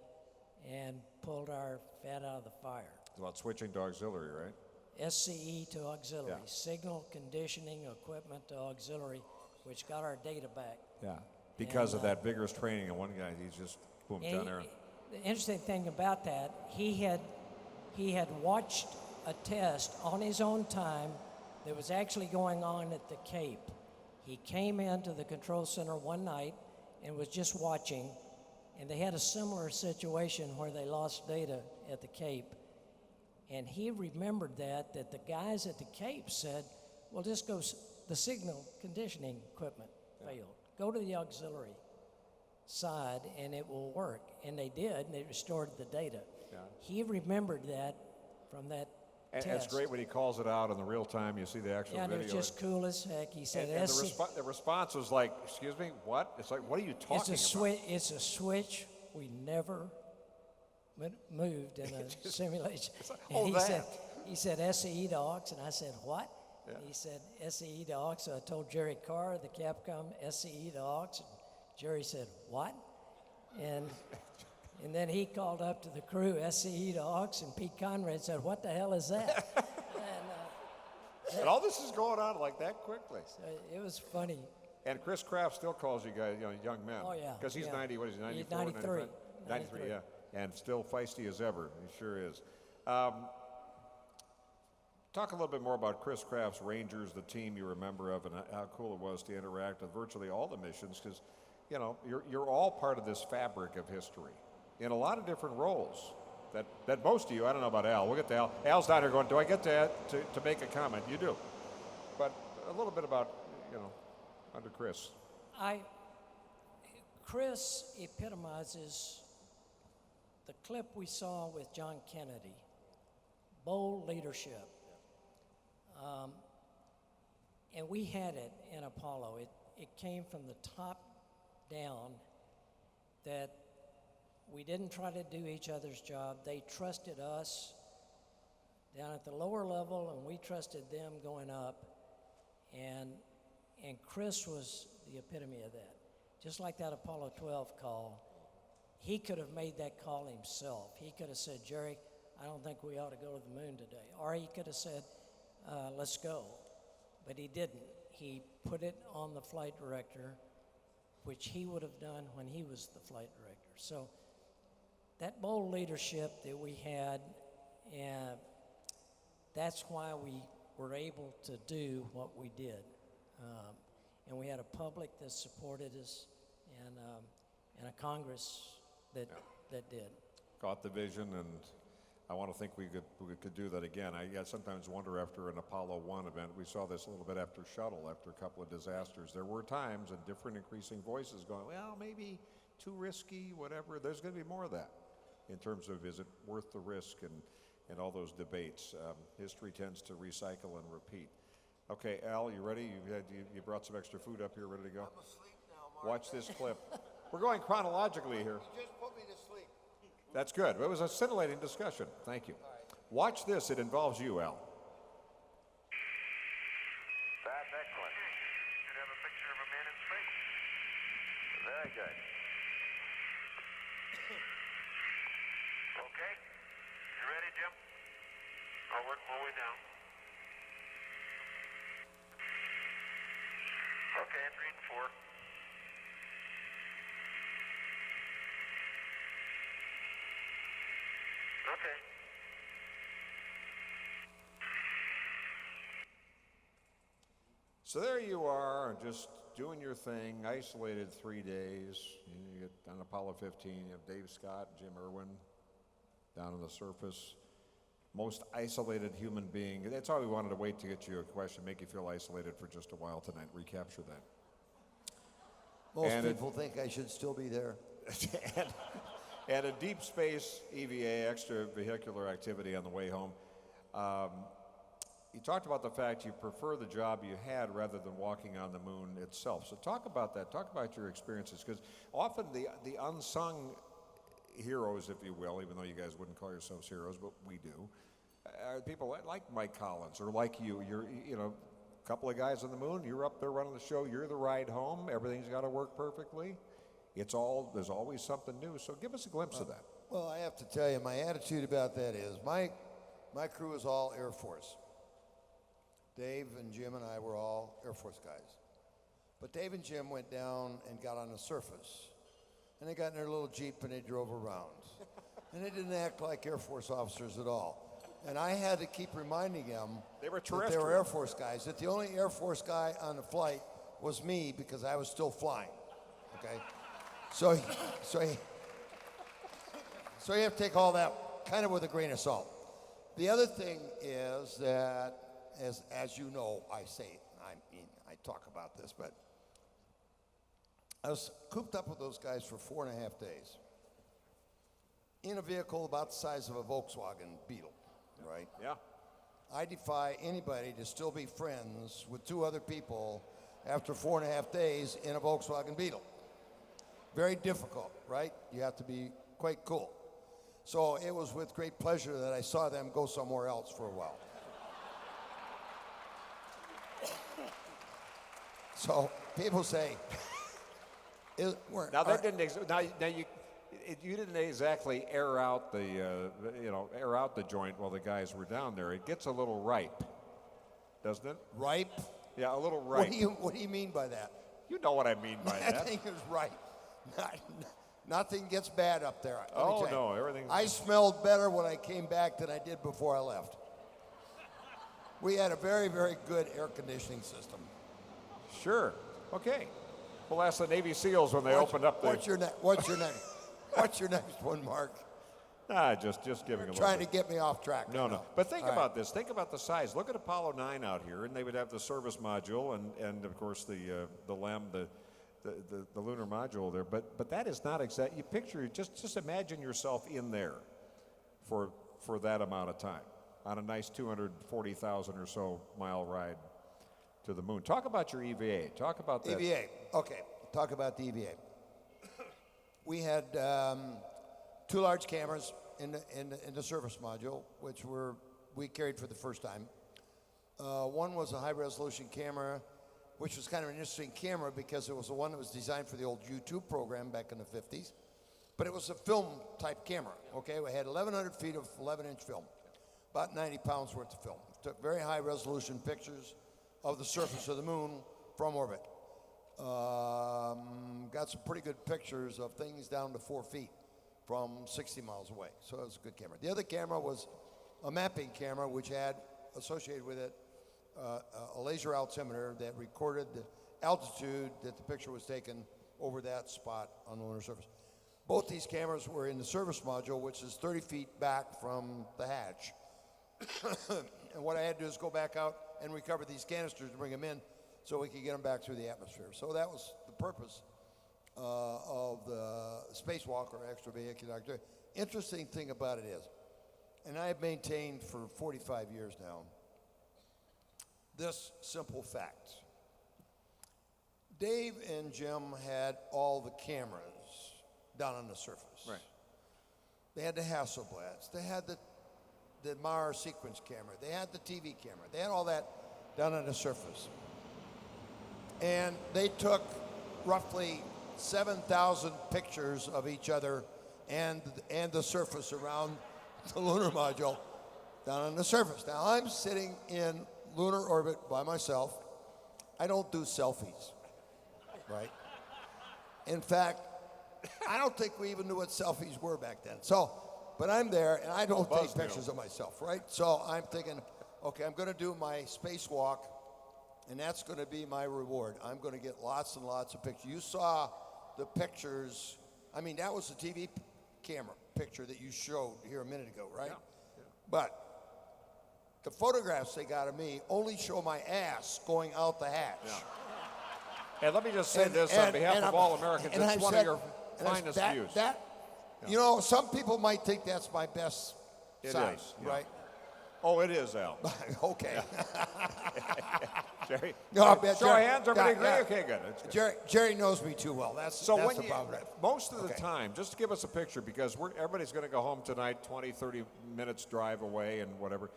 and pulled our fat out of the fire. It's about switching to auxiliary, right? SCE to auxiliary, Yeah. Signal Conditioning Equipment to auxiliary, which got our data back. Yeah, because of that vigorous training, and one guy, he's just, boom, John Aaron. The interesting thing about that, he had watched a test on his own time that was actually going on at the Cape. He came into the control center one night and was just watching, and they had a similar situation where they lost data at the Cape. And he remembered that the guys at the Cape said, well, just go, the signal conditioning equipment failed. Go to the auxiliary side and it will work. And they did, and they restored the data. Yeah. He remembered that from that test. And it's great when he calls it out in the real time. You see the actual video. video. And it was just cool as heck. He said, and the response was like, excuse me, what? It's like, what are you talking about? It's a switch we never moved in a simulation. Like, and he said SCE to aux, and I said, what? Yeah. He said SCE to aux, so I told Gerry Carr, the Capcom, SCE to aux, and Gerry said, what? And then he called up to the crew, SCE to aux, and Pete Conrad said, what the hell is that? And all this is going on like that quickly. So it was funny. And Chris Kraft still calls you guys, young men. Oh, yeah. Because he's 90, what is he, 94? 93. 93, yeah. And still feisty as ever. He sure is. Talk a little bit more about Chris Kraft's Rangers, the team you remember of, and how cool it was to interact with virtually all the missions, because, you're all part of this fabric of history in a lot of different roles that most of you, I don't know about Al, we'll get to Al. Al's down here going, do I get to make a comment? You do. But a little bit about, under Chris. Chris epitomizes the clip we saw with John Kennedy, bold leadership. And we had it in Apollo. It came from the top down, that we didn't try to do each other's job. They trusted us down at the lower level, and we trusted them going up. And Chris was the epitome of that. Just like that Apollo 12 call, he could have made that call himself. He could have said, Gerry, I don't think we ought to go to the moon today. Or he could have said, let's go. But he didn't. He put it on the flight director, which he would have done when he was the flight director. So that bold leadership that we had, and that's why we were able to do what we did. And we had a public that supported us, and a Congress that did. Caught the vision, and I want to think we could do that again. I sometimes wonder, after an Apollo 1 event, we saw this a little bit after Shuttle, after a couple of disasters. There were times and different increasing voices going, well, maybe too risky, whatever. There's going to be more of that in terms of, is it worth the risk, and all those debates. History tends to recycle and repeat. Okay, Al, you ready? You brought some extra food up here, ready to go? I'm asleep now, Mark. Watch this clip. We're going chronologically here. You just put me to sleep. That's good. It was a scintillating discussion. Thank you. Watch this. It involves you, Al. That's excellent. Should have a picture of a man in space. Very good. Okay. You ready, Jim? I'll work my way down. Okay, I'm reading 4. Okay. So there you are, just doing your thing, isolated 3 days. You get on Apollo 15, you have Dave Scott, Jim Irwin down on the surface. Most isolated human being. That's why we wanted to wait to get you a question, make you feel isolated for just a while tonight, recapture that. Most people think I should still be there. and a deep space EVA, extravehicular activity on the way home. You talked about the fact you prefer the job you had rather than walking on the moon itself. So talk about that. Talk about your experiences, because often the unsung heroes, if you will, even though you guys wouldn't call yourselves heroes, but we do, are people like Mike Collins or like you. You're, a couple of guys on the moon, you're up there running the show, you're the ride home, everything's got to work perfectly. There's always something new, so give us a glimpse of that. Well, I have to tell you, my attitude about that is, my crew is all Air Force. Dave and Jim and I were all Air Force guys. But Dave and Jim went down and got on the surface. And they got in their little Jeep and they drove around. And they didn't act like Air Force officers at all. And I had to keep reminding them they were that they were Air Force guys, that the only Air Force guy on the flight was me, because I was still flying, okay? So you have to take all that kind of with a grain of salt. The other thing is that, as you know, I talk about this, but I was cooped up with those guys for 4.5 days in a vehicle about the size of a Volkswagen Beetle, right? Yeah. I defy anybody to still be friends with 2 other people after 4.5 days in a Volkswagen Beetle. Very difficult, right? You have to be quite cool. So it was with great pleasure that I saw them go somewhere else for a while. So people say, you didn't exactly air out the joint while the guys were down there. It gets a little ripe, doesn't it? Ripe? Yeah, a little ripe. What do you mean by that? You know what I mean by that. I think it's ripe. Nothing gets bad up there. Oh no, everything. I smelled better when I came back than I did before I left. We had a very, very good air conditioning system. Sure. Okay. We'll ask the Navy SEALs when they opened up the... What's your next one, Mark? Just giving a little Trying bit. to get me off track. No. But think about this. Think about the size. Look at Apollo 9 out here, and they would have the service module and of course, the LEM, the lunar module there. But that is not exact. You picture, just imagine yourself in there for that amount of time on a nice 240,000 or so mile ride to the moon. Talk about your EVA. Talk about that. EVA. Okay. Talk about the EVA. We had 2 large cameras in the surface module, which we carried for the first time. One was a high-resolution camera, which was kind of an interesting camera because it was the one that was designed for the old U2 program back in the 50s. But it was a film-type camera, okay? We had 1,100 feet of 11-inch film, about 90 pounds worth of film. Took very high-resolution pictures of the surface of the moon from orbit. Got some pretty good pictures of things down to 4 feet from 60 miles away. So it was a good camera. The other camera was a mapping camera, which had associated with it a laser altimeter that recorded the altitude that the picture was taken over that spot on the lunar surface. Both these cameras were in the service module, which is 30 feet back from the hatch. And what I had to do is go back out and recover these canisters to bring them in so we could get them back through the atmosphere. So that was the purpose of the spacewalk or extravehicular activity. Interesting thing about it is, and I've maintained for 45 years now, this simple fact. Dave and Jim had all the cameras down on the surface. Right. They had the Hasselblads. They had the Mars sequence camera. They had the TV camera. They had all that down on the surface. And they took roughly 7,000 pictures of each other and the surface around the lunar module down on the surface. Now, I'm sitting in lunar orbit by myself. I don't do selfies, right? In fact, I don't think we even knew what selfies were back then. So, but I'm there, and I don't take pictures of myself, right? So I'm thinking, okay, I'm going to do my spacewalk, and that's going to be my reward. I'm going to get lots and lots of pictures. You saw the pictures. I mean, that was the TV camera picture that you showed here a minute ago, right? Yeah. But the photographs they got of me only show my ass going out the hatch. Yeah. And let me just say this on behalf of all Americans. It's one of your finest views. You know, some people might think that's my best side, right? Oh, it is, Al. Okay. Jerry? No, I bet show of hands, everybody agree? Okay, good. Jerry knows me too well. That's the problem. Most of the time, just to give us a picture, because everybody's going to go home tonight, 20, 30 minutes drive away and whatever.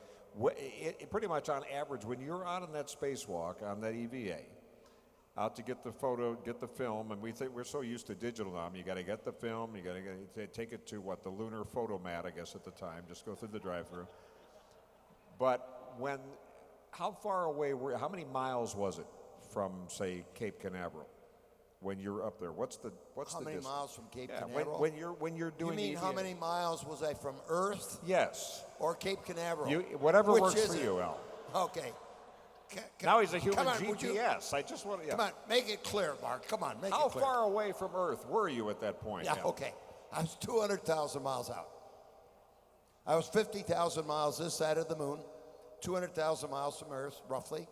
Pretty much on average, when you're out on that spacewalk, on that EVA, out to get the photo, get the film, and we're so used to digital now. You got to get the film, you got to take it to the lunar photomat, I guess at the time, just go through the drive-through. But how far away how many miles was it from, say, Cape Canaveral when you're up there? What's the how many distance? miles from Cape Canaveral? When you're doing You mean EVA? how many miles was I from Earth? Yes. Or Cape Canaveral? Whatever Which works is for it? you, Al. Okay. Now he's a human come on, GPS. I just want to. Come on, make it clear, Mark. Come on, make How it clear. far away from Earth were you at that point? Yeah, okay. I was 200,000 miles out. I was 50,000 miles this side of the moon, 200,000 miles from Earth, roughly,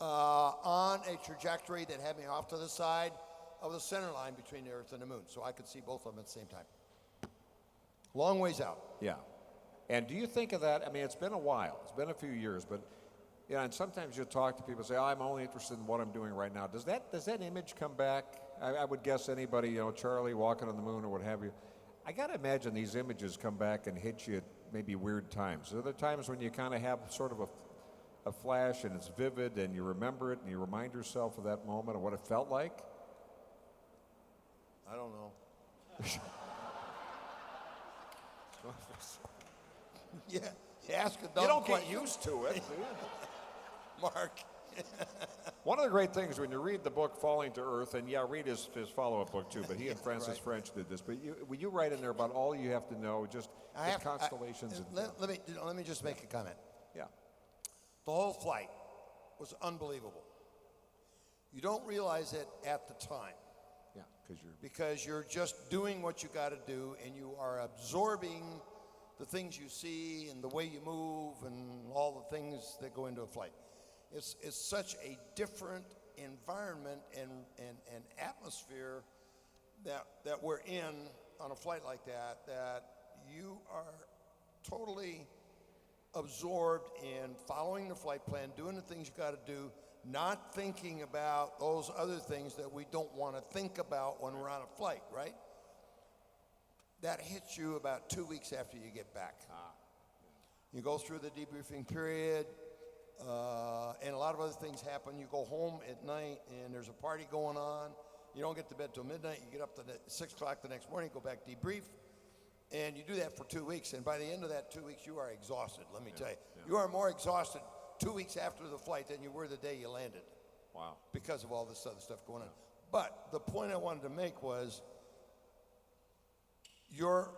on a trajectory that had me off to the side of the center line between the Earth and the moon, so I could see both of them at the same time. Long ways out. Yeah. And do you think of that? I mean, it's been a while. It's been a few years, but and sometimes you talk to people and say, I'm only interested in what I'm doing right now. Does that image come back? I would guess anybody, Charlie walking on the moon or what have you. I got to imagine these images come back and hit you at maybe weird times. Are there times when you kind of have sort of a flash and it's vivid and you remember it and you remind yourself of that moment and what it felt like? I don't know. Yeah, ask a dumb You don't question. get used to it. Mark. One of the great things when you read the book Falling to Earth, and read his follow-up book too, but he and Francis French did this, but when you write in there about all you have to know, just the constellations. Let me just make a comment. Yeah. The whole flight was unbelievable. You don't realize it at the time. Yeah, because you're just doing what you got to do, and you are absorbing the things you see and the way you move and all the things that go into a flight. It's such a different environment and atmosphere that we're in on a flight like that you are totally absorbed in following the flight plan, doing the things you got to do, not thinking about those other things that we don't want to think about when we're on a flight, right? That hits you about 2 weeks after you get back. You go through the debriefing period, and a lot of other things happen. You go home at night, and there's a party going on. You don't get to bed till midnight. You get up to 6 o'clock the next morning, go back debrief, and you do that for 2 weeks. And by the end of that 2 weeks, you are exhausted, let me tell you. Yeah. You are more exhausted 2 weeks after the flight than you were the day you landed. Wow. Because of all this other stuff going on. But the point I wanted to make was your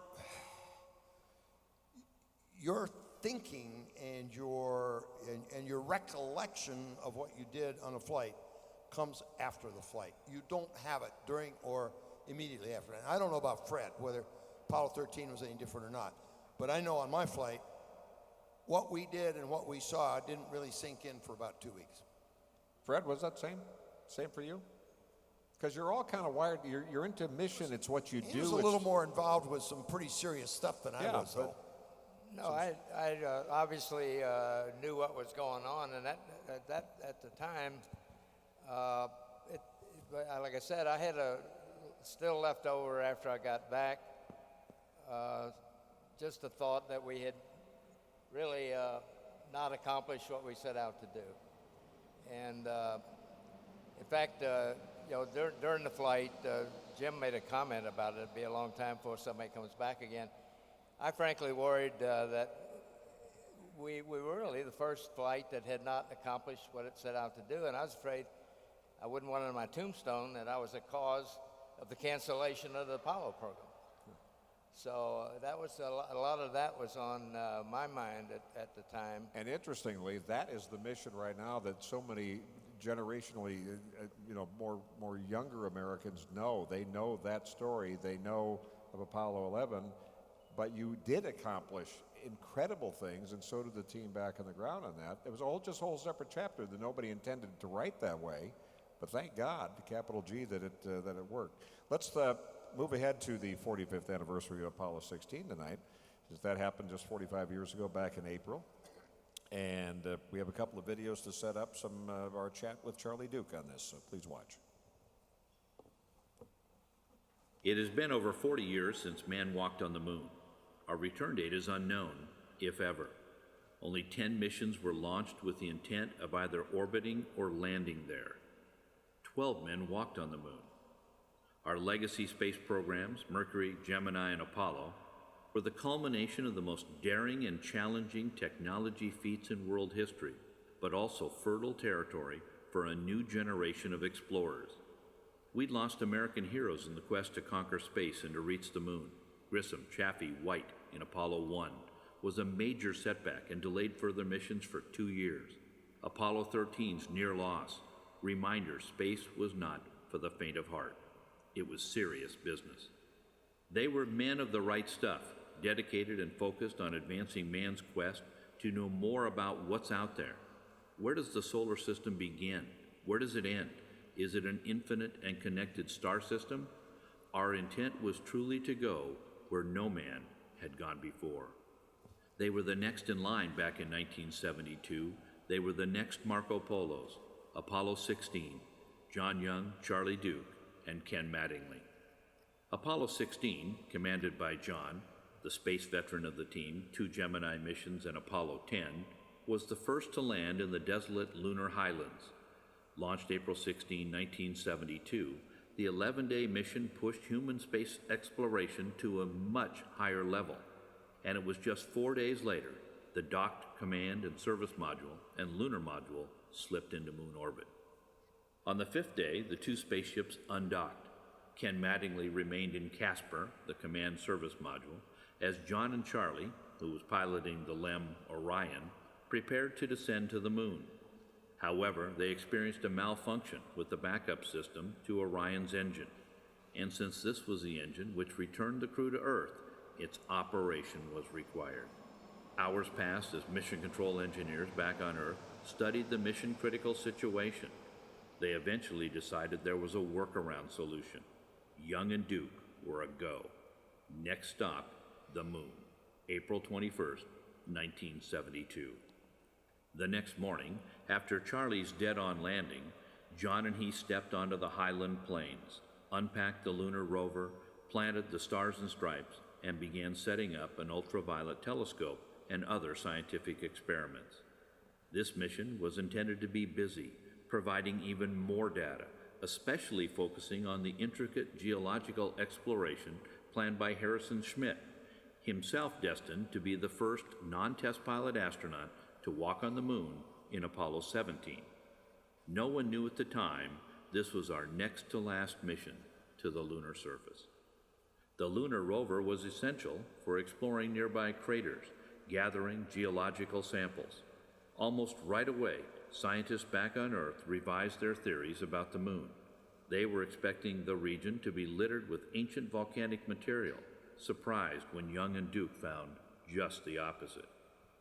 thinking and your recollection of what you did on a flight comes after the flight. You don't have it during or immediately after. And I don't know about Fred, whether Apollo 13 was any different or not. But I know on my flight, what we did and what we saw didn't really sink in for about 2 weeks. Fred, was that same for you? Because you're all kind of wired. You're into mission. It's what you do. He was a little more involved with some pretty serious stuff than I was, though. No, I obviously knew what was going on, and that at the time, like I said, I had still left over after I got back. Just the thought that we had really not accomplished what we set out to do, and in fact, during the flight, Jim made a comment about it. It'd be a long time before somebody comes back again. I frankly worried that we were really the first flight that had not accomplished what it set out to do, and I was afraid I wouldn't want on my tombstone that I was a cause of the cancellation of the Apollo program. So that was a lot of that was on my mind at the time. And interestingly, that is the mission right now that so many generationally, more younger Americans know. They know that story. They know of Apollo 11. But you did accomplish incredible things, and so did the team back on the ground on that. It was a whole separate chapter that nobody intended to write that way, but thank God, capital G, that it worked. Let's move ahead to the 45th anniversary of Apollo 16 tonight, because that happened just 45 years ago, back in April. And we have a couple of videos to set up some of our chat with Charlie Duke on this, so please watch. It has been over 40 years since man walked on the moon. Our return date is unknown, if ever. Only 10 missions were launched with the intent of either orbiting or landing there. 12 men walked on the moon. Our legacy space programs, Mercury, Gemini, and Apollo, were the culmination of the most daring and challenging technology feats in world history, but also fertile territory for a new generation of explorers. We'd lost American heroes in the quest to conquer space and to reach the moon. Grissom, Chaffee, White in Apollo 1 was a major setback and delayed further missions for 2 years. Apollo 13's near loss, reminder space was not for the faint of heart. It was serious business. They were men of the right stuff, dedicated and focused on advancing man's quest to know more about what's out there. Where does the solar system begin? Where does it end? Is it an infinite and connected star system? Our intent was truly to go where no man had gone before. They were the next in line back in 1972. They were the next Marco Polos, Apollo 16, John Young, Charlie Duke, and Ken Mattingly. Apollo 16, commanded by John, the space veteran of the team, 2 Gemini missions, and Apollo 10, was the first to land in the desolate lunar highlands. Launched April 16, 1972, the 11-day mission pushed human space exploration to a much higher level, and it was just 4 days later the docked command and service module and lunar module slipped into moon orbit. On the 5th day, the 2 spaceships undocked. Ken Mattingly remained in Casper, the command service module, as John and Charlie, who was piloting the LEM Orion, prepared to descend to the moon. However, they experienced a malfunction with the backup system to Orion's engine, and since this was the engine which returned the crew to Earth, its operation was required. Hours passed as mission control engineers back on Earth studied the mission-critical situation. they eventually decided there was a workaround solution. Young and Duke were a go. Next stop, the moon, April 21st, 1972. The next morning, after Charlie's dead-on landing, John and he stepped onto the Highland Plains, unpacked the lunar rover, planted the Stars and Stripes, and began setting up an ultraviolet telescope and other scientific experiments. This mission was intended to be busy, providing even more data, especially focusing on the intricate geological exploration planned by Harrison Schmitt, himself destined to be the first non-test pilot astronaut to walk on the moon in Apollo 17. No one knew at the time this was our next to last mission to the lunar surface. The lunar rover was essential for exploring nearby craters, gathering geological samples. Almost right away, scientists back on Earth revised their theories about the moon. They were expecting the region to be littered with ancient volcanic material, surprised when Young and Duke found just the opposite.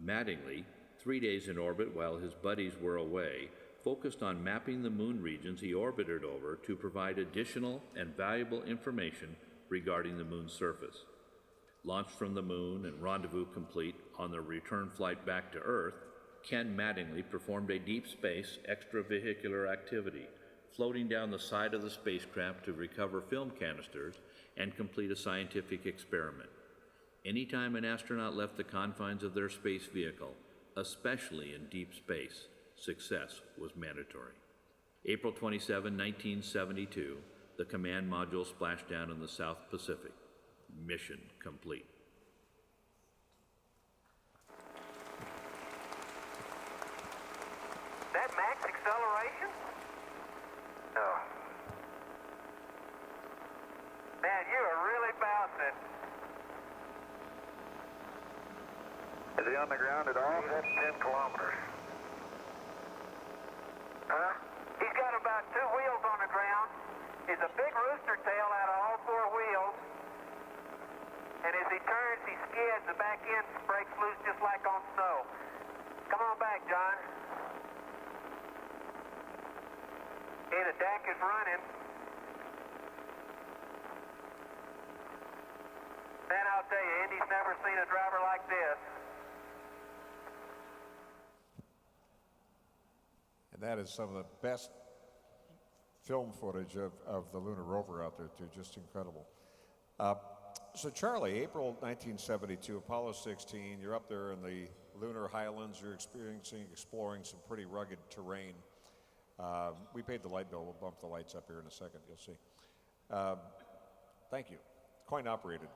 Mattingly, 3 days in orbit while his buddies were away, focused on mapping the moon regions he orbited over to provide additional and valuable information regarding the moon's surface. Launched from the moon and rendezvous complete on the return flight back to Earth, Ken Mattingly performed a deep space extravehicular activity, floating down the side of the spacecraft to recover film canisters and complete a scientific experiment. Anytime an astronaut left the confines of their space vehicle, especially in deep space, success was mandatory. April 27, 1972, the command module splashed down in the South Pacific. Mission complete. That max acceleration? Oh. Man, you are really bouncing. Is he on the ground at all? That's 10 kilometers. Huh? He's got about 2 wheels on the ground. He's a big rooster tail out of all 4 wheels. And as he turns, he skids. The back end breaks loose just like on snow. Come on back, John. And the deck is running. Man, I'll tell you, Indy's never seen a driver like this. And that is some of the best film footage of the lunar rover out there, too. Just incredible. So, Charlie, April 1972, Apollo 16, you're up there in the lunar highlands. You're exploring some pretty rugged terrain. We paid the light bill. We'll bump the lights up here in a second. You'll see. Thank you. Coin operated.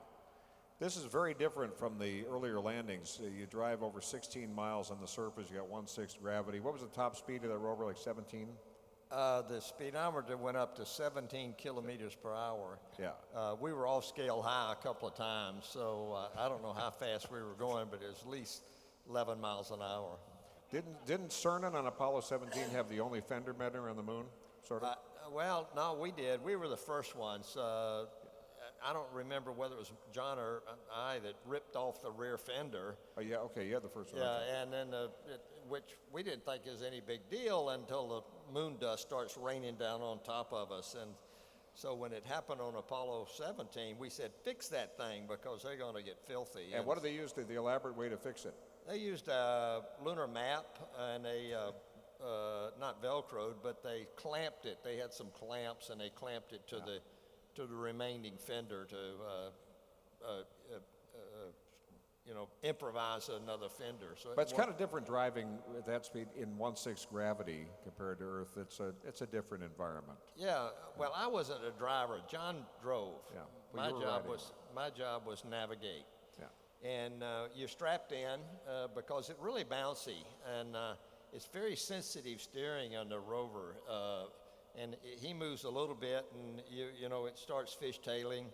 This is very different from the earlier landings. You drive over 16 miles on the surface. You got 1/6 gravity. What was the top speed of that rover? Like 17? The speedometer went up to 17 kilometers per hour. Yeah. We were off scale high a couple of times, so I don't know how fast we were going, but it was at least 11 miles an hour. Didn't Cernan on Apollo 17 have the only fender bender on the moon, sort of? Well, no, we did. We were the first ones. I don't remember whether it was John or I that ripped off the rear fender. Oh, yeah, okay, yeah, the first one. Yeah, and then, which we didn't think is any big deal until the moon dust starts raining down on top of us. And so when it happened on Apollo 17, we said, fix that thing because they're going to get filthy. And what do they use, the elaborate way to fix it? They used a lunar map, and they, not Velcroed, but they clamped it. They had some clamps, and they clamped it to the remaining fender to, improvise another fender. So but it's kind of different driving at that speed in 1/6 gravity compared to Earth. It's a different environment. Yeah. Well, I wasn't a driver. John drove. Yeah. My job was navigate. Yeah. And you're strapped in because it's really bouncy, and it's very sensitive steering on the rover. And he moves a little bit, and it starts fishtailing,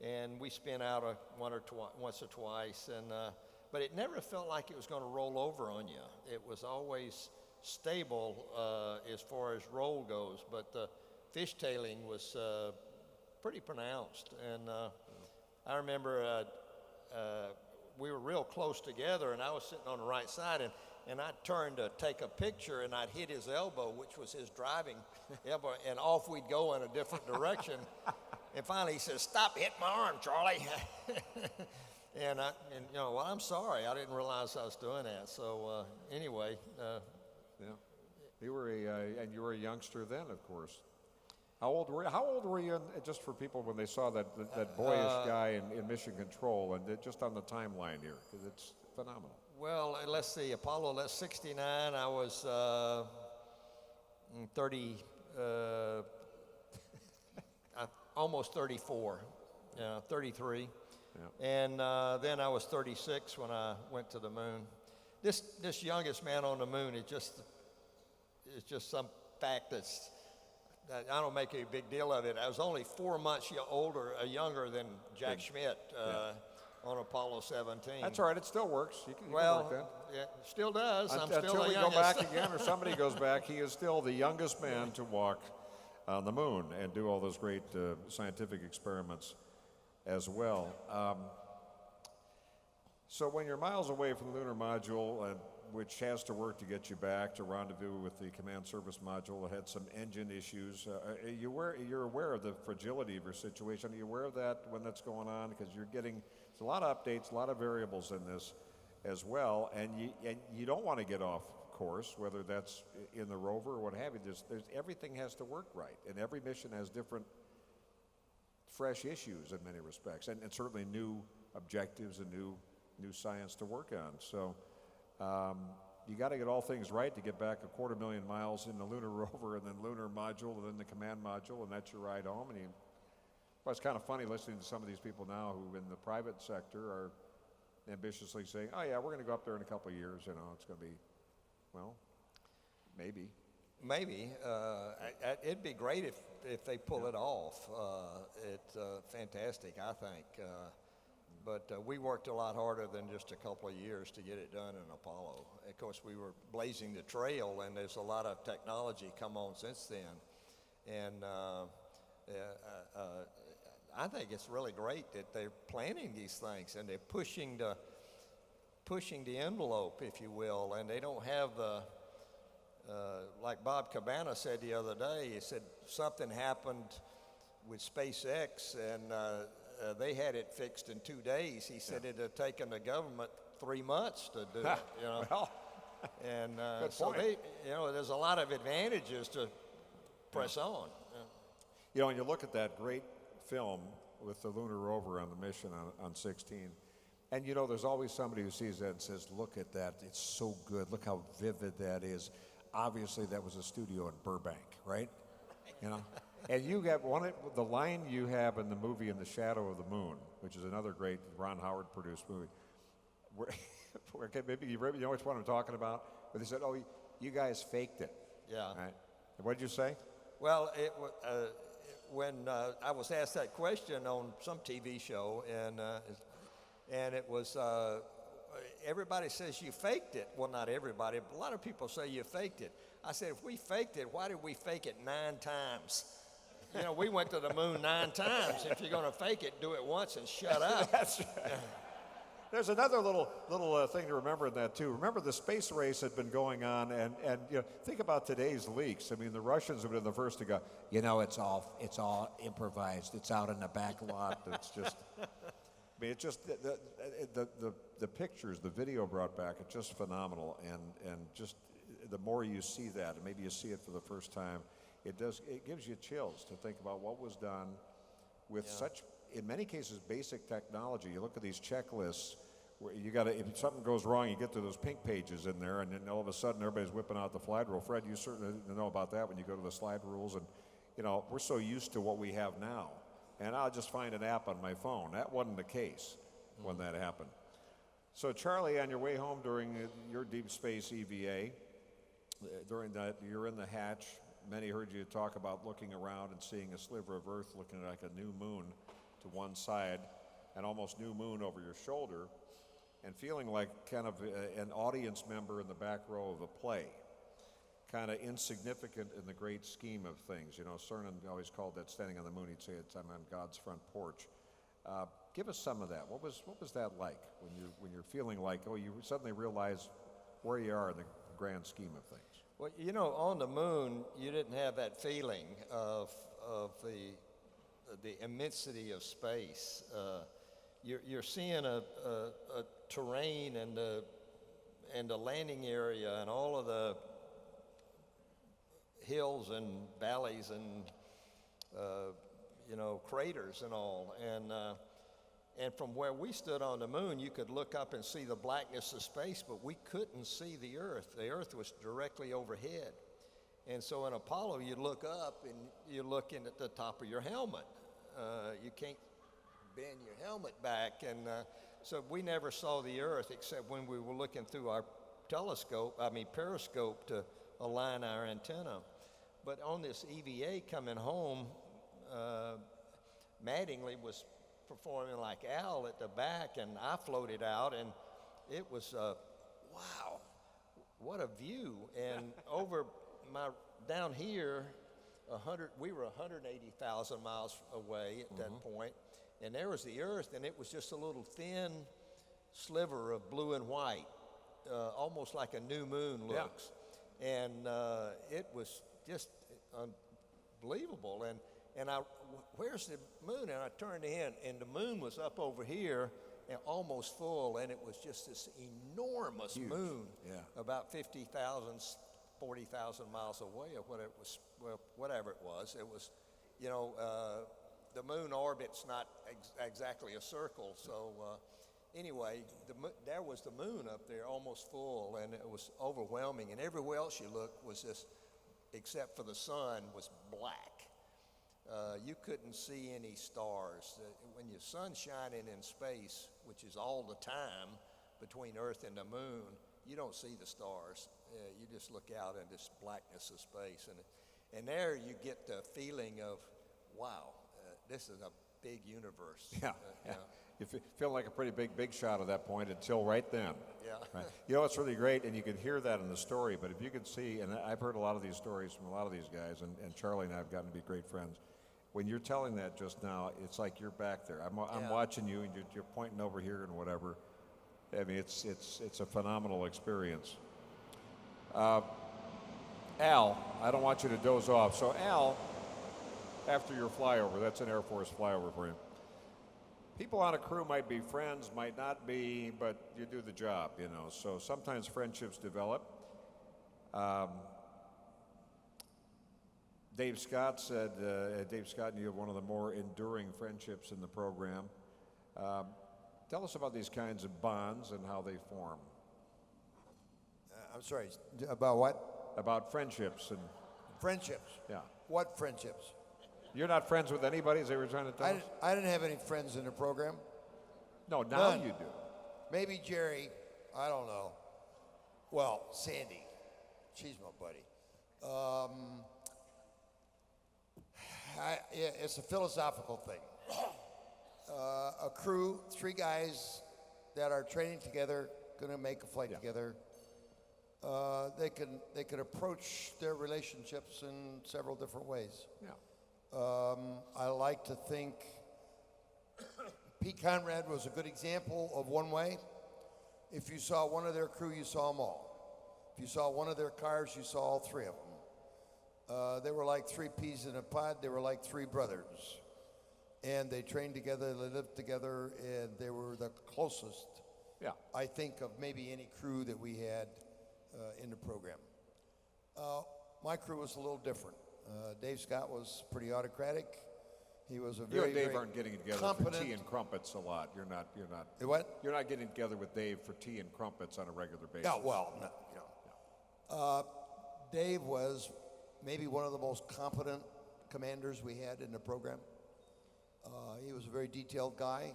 and we spin out once or twice, and but it never felt like it was going to roll over on you. It was always stable as far as roll goes, but the fishtailing was pretty pronounced. And I remember we were real close together, and I was sitting on the right side, and and I'd turn to take a picture, and I'd hit his elbow, which was his driving elbow, and off we'd go in a different direction. And finally he says, "Stop hitting my arm, Charlie." and you know, well, I'm sorry, I didn't realize I was doing that. So anyway, yeah, you were and you were a youngster then, of course. How old were you? Just for people when they saw that boyish guy in Mission Control, and just on the timeline here, because it's phenomenal. Well, let's see, Apollo, that's 69. I was 30, almost 34, 33. Yeah. And then I was 36 when I went to the moon. This youngest man on the moon is just some fact that's, I don't make a big deal of it. I was only 4 months younger than Jack Schmitt on Apollo 17. That's all right. It still works. You can well, work that. Yeah, it still does. I'm still until the we youngest. go back again, or somebody goes back, he is still the youngest man to walk on the moon and do all those great scientific experiments as well. So when you're miles away from the lunar module, which has to work to get you back to rendezvous with the command service module, it had some engine issues. You're aware of the fragility of your situation. Are you aware of that when that's going on? Because you're getting a lot of updates, a lot of variables in this as well, and you don't want to get off course, whether that's in the rover or what have you. Everything has to work right, and every mission has different fresh issues in many respects, and certainly new objectives and new science to work on. So you got to get all things right to get back 250,000 miles in the lunar rover, and then lunar module, and then the command module, and that's your ride home. And well, it's kind of funny listening to some of these people now who in the private sector are ambitiously saying, "Oh yeah, we're going to go up there in a couple of years. You know, it's going to be, well, maybe." Maybe. It'd be great if they pull it off. It's fantastic, I think. But we worked a lot harder than just a couple of years to get it done in Apollo. Of course, we were blazing the trail, and there's a lot of technology come on since then. And I think it's really great that they're planning these things, and they're pushing the envelope, if you will, and they don't have the, like Bob Cabana said the other day, he said something happened with SpaceX, and they had it fixed in 2 days. He said it had taken the government 3 months to do it, you know. Well, and so there's a lot of advantages to press on. You know, when you look at that great film with the lunar rover on the mission on 16, and you know, there's always somebody who sees that and says, "Look at that, it's so good, look how vivid that is." Obviously, that was a studio in Burbank, right? You know? And you have the line you have in the movie In the Shadow of the Moon, which is another great Ron Howard produced movie. Okay, maybe you know which one I'm talking about? Where they said, "Oh, you guys faked it." Yeah. Right? And what did you say? Well, when I was asked that question on some TV show, and it was, everybody says you faked it. Well, not everybody, but a lot of people say you faked it. I said, if we faked it, why did we fake it 9 times? You know, we went to the moon 9 times. If you're going to fake it, do it once and shut up. That's right. There's another little thing to remember in that too. Remember, the space race had been going on, and you know, think about today's leaks. I mean, the Russians have been the first to go, "You know, it's all improvised. It's out in the back lot." It's just, I mean, it's just the pictures, the video brought back. It's just phenomenal, and just the more you see that, and maybe you see it for the first time, it gives you chills to think about what was done with such, in many cases, basic technology. You look at these checklists where if something goes wrong, you get to those pink pages in there, and then all of a sudden everybody's whipping out the flight rule. Fred, you certainly know about that when you go to the slide rules, and you know, we're so used to what we have now. And I'll just find an app on my phone. That wasn't the case when that happened. So Charlie, on your way home during your deep space EVA, during that, you're in the hatch. Many heard you talk about looking around and seeing a sliver of Earth looking like a new moon to one side, and almost new moon over your shoulder, and feeling like kind of an audience member in the back row of a play, kind of insignificant in the great scheme of things. You know, Cernan always called that standing on the moon. He'd say, "I'm on God's front porch." Give us some of that. What was that like when you're feeling like, oh, you suddenly realize where you are in the grand scheme of things. Well, you know, on the moon, you didn't have that feeling of the immensity of space. You're seeing a terrain and the landing area and all of the hills and valleys and you know, craters and all. And from where we stood on the moon, you could look up and see the blackness of space, but we couldn't see the Earth. The Earth was directly overhead. And so in Apollo, you look up and you're looking at the top of your helmet. You can't bend your helmet back. And so we never saw the Earth except when we were looking through our periscope to align our antenna. But on this EVA coming home, Mattingly was performing like Al at the back, and I floated out, and it was, wow, what a view. And down here, we were 180,000 miles away at that point, and there was the Earth, and it was just a little thin sliver of blue and white, almost like a new moon looks. Yeah. And it was just unbelievable. And where's the moon? And I turned in, and the moon was up over here and almost full, and it was just this enormous moon, about 50,000, 40,000 miles away, or whatever it was. It was, you know, the moon orbit's not exactly a circle, so anyway, there was the moon up there almost full, and it was overwhelming, and everywhere else you looked was just, except for the sun, was black. You couldn't see any stars. When your sun's shining in space, which is all the time between Earth and the moon, you don't see the stars. You just look out in this blackness of space. And there you get the feeling of, wow, this is a big universe. Yeah. You feel like a pretty big shot at that point until right then. Yeah. Right. You know, it's really great, and you can hear that in the story, but if you could see, and I've heard a lot of these stories from a lot of these guys, and Charlie and I have gotten to be great friends. When you're telling that just now, it's like you're back there. I'm watching you, and you're pointing over here and whatever. I mean, it's a phenomenal experience. Al, I don't want you to doze off. So Al, after your flyover, that's an Air Force flyover for you. People on a crew might be friends, might not be, but you do the job, you know. So sometimes friendships develop. Dave Scott said, Dave Scott and you have one of the more enduring friendships in the program. Tell us about these kinds of bonds and how they form. I'm sorry, about what? About friendships and... Friendships? Yeah. What friendships? You're not friends with anybody, is that what you're trying to tell us? I didn't have any friends in the program. No, now None. you do. Maybe Gerry, I don't know. Well, Sandy, she's my buddy. It's a philosophical thing. A crew, 3 guys that are training together, going to make a flight together. They can approach their relationships in several different ways. Yeah. I like to think Pete Conrad was a good example of one way. If you saw one of their crew, you saw them all. If you saw one of their cars, you saw all 3 of them. They were like 3 peas in a pod. They were like 3 brothers. And they trained together, they lived together, and they were the closest, I think, of maybe any crew that we had in the program. My crew was a little different. Dave Scott was pretty autocratic. He was a very, you and Dave very aren't getting together competent. for tea and crumpets a lot. You're not. What? You're not getting together with Dave for tea and crumpets on a regular basis. Yeah, well, no, you know. Dave was maybe one of the most competent commanders we had in the program. He was a very detailed guy.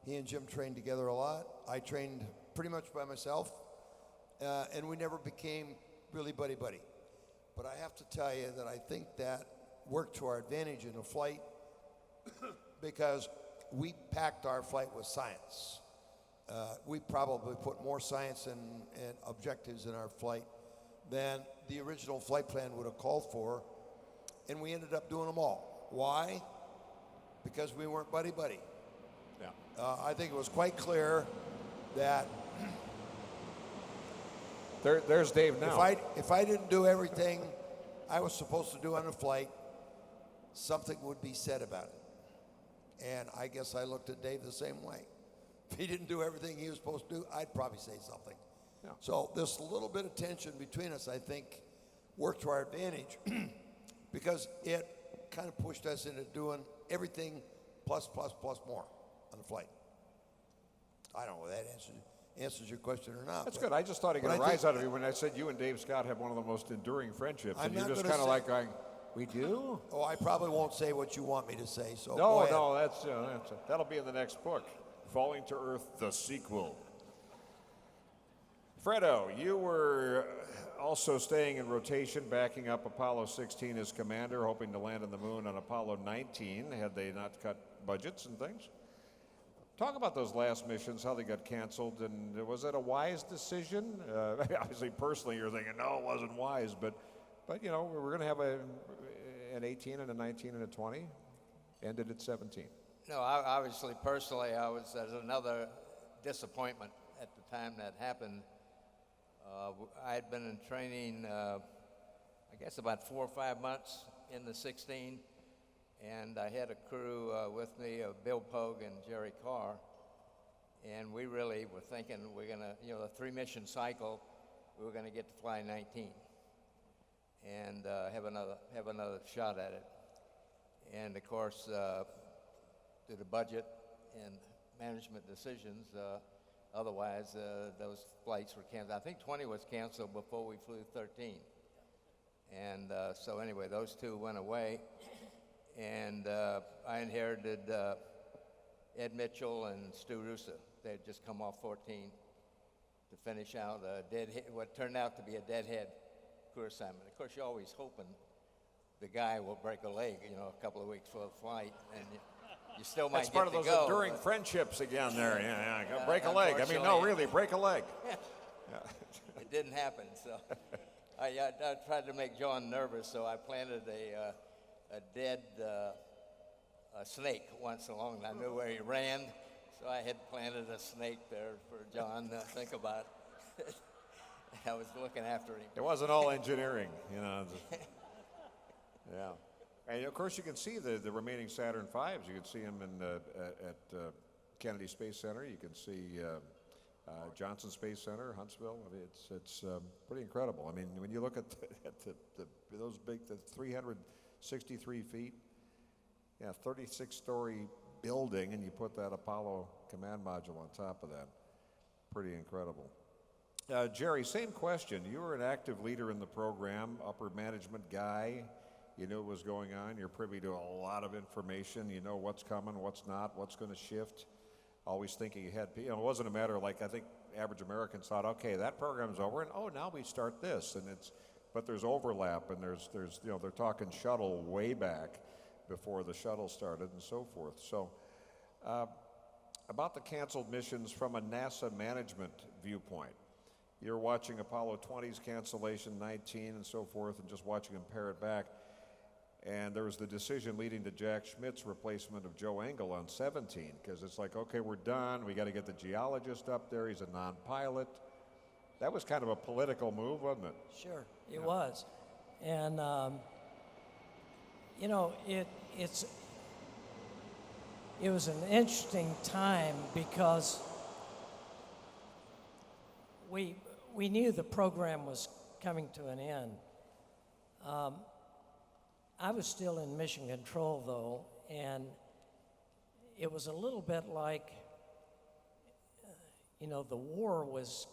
He and Jim trained together a lot. I trained pretty much by myself, and we never became really buddy-buddy. But I have to tell you that I think that worked to our advantage in the flight because we packed our flight with science. We probably put more science and objectives in our flight than the original flight plan would have called for, and we ended up doing them all. Why? Because we weren't buddy-buddy. Yeah. I think it was quite clear that There's Dave now. If I didn't do everything I was supposed to do on the flight, something would be said about it. And I guess I looked at Dave the same way. If he didn't do everything he was supposed to do, I'd probably say something. Yeah. So this little bit of tension between us, I think, worked to our advantage because it kind of pushed us into doing everything plus more on the flight. I don't know if that answers your question or not. That's good. I just thought I'd get a rise out of you when I said you and Dave Scott have one of the most enduring friendships. And you're just kind of like going, we do? Oh, I probably won't say what you want me to say, so No, that'll be in the next book, Falling to Earth, the sequel. Fredo, you were also staying in rotation, backing up Apollo 16 as commander, hoping to land on the moon on Apollo 19, had they not cut budgets and things. Talk about those last missions, how they got canceled, and was it a wise decision? Obviously, personally, you're thinking, no, it wasn't wise, but you know, we're going to have an 18 and a 19 and a 20, ended at 17. No, obviously, personally, there's another disappointment at the time that happened. I had been in training, I guess about 4 or 5 months in the 16, and I had a crew with me, Bill Pogue and Gerry Carr, and we really were thinking we're going to, you know, the 3-mission cycle, we were going to get to fly 19 and have another shot at it. And of course, due to budget and management decisions, otherwise those flights were canceled. I think 20 was canceled before we flew 13. And so anyway, those two went away. And I inherited Ed Mitchell and Stu Russa. They had just come off 14 to finish out what turned out to be a deadhead crew assignment. Of course, you're always hoping the guy will break a leg, you know, a couple of weeks before the flight, and you still might That's part get of to those go. enduring friendships again there. Yeah, break a leg. I mean, no, really, break a leg. It didn't happen, so I tried to make John nervous, so I planted a dead snake once along. I knew where he ran, so I had planted a snake there for John to think about. I was looking after him. It wasn't all engineering, you know. Yeah. And of course, you can see the remaining Saturn V's. You can see them at Kennedy Space Center. You can see Johnson Space Center, Huntsville. I mean, it's pretty incredible. I mean, when you look at those big, the 363 feet, 36-story building, and you put that Apollo command module on top of that, pretty incredible. Gerry, same question. You were an active leader in the program, upper management guy. You knew what was going on. You're privy to a lot of information. You know what's coming, what's not, what's going to shift. Always thinking ahead. You know, it wasn't a matter of like, I think average Americans thought, okay, that program's over, and now we start this, but there's overlap, and there's you know, they're talking Shuttle way back before the Shuttle started and so forth. So, about the canceled missions from a NASA management viewpoint. You're watching Apollo 20's cancellation, 19 and so forth, and just watching them pare it back. And there was the decision leading to Jack Schmidt's replacement of Joe Engel on 17, because it's like, okay, we're done. We got to get the geologist up there. He's a non-pilot. That was kind of a political move, wasn't it? Sure, it was. And, you know, it was an interesting time because we knew the program was coming to an end. I was still in mission control, though, and it was a little bit like, you know, the war was,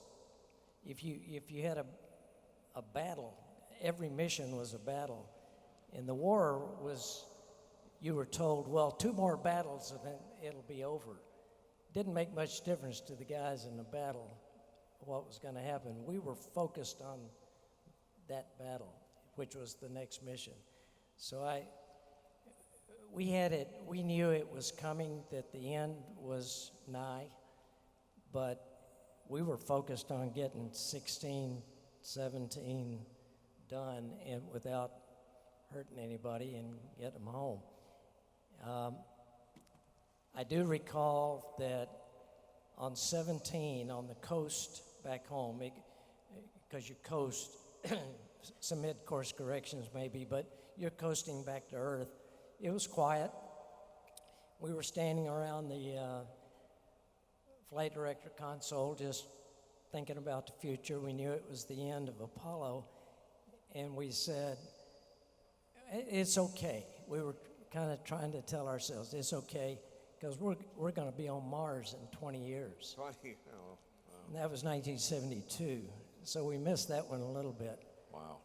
if you had a battle, every mission was a battle. And the war was, you were told, well, 2 more battles and then it'll be over. Didn't make much difference to the guys in the battle what was going to happen. We were focused on that battle, which was the next mission. So we knew it was coming, that the end was nigh, but we were focused on getting 16, 17 done and without hurting anybody and get them home. I do recall that on 17, on the coast back home, because you coast, some mid-course corrections maybe, but you're coasting back to Earth. It was quiet. We were standing around the flight director console just thinking about the future. We knew it was the end of Apollo, and we said, it's okay. We were kind of trying to tell ourselves it's okay because we're going to be on Mars in 20 years. 20, oh, wow. And that was 1972, so we missed that one a little bit. Wow.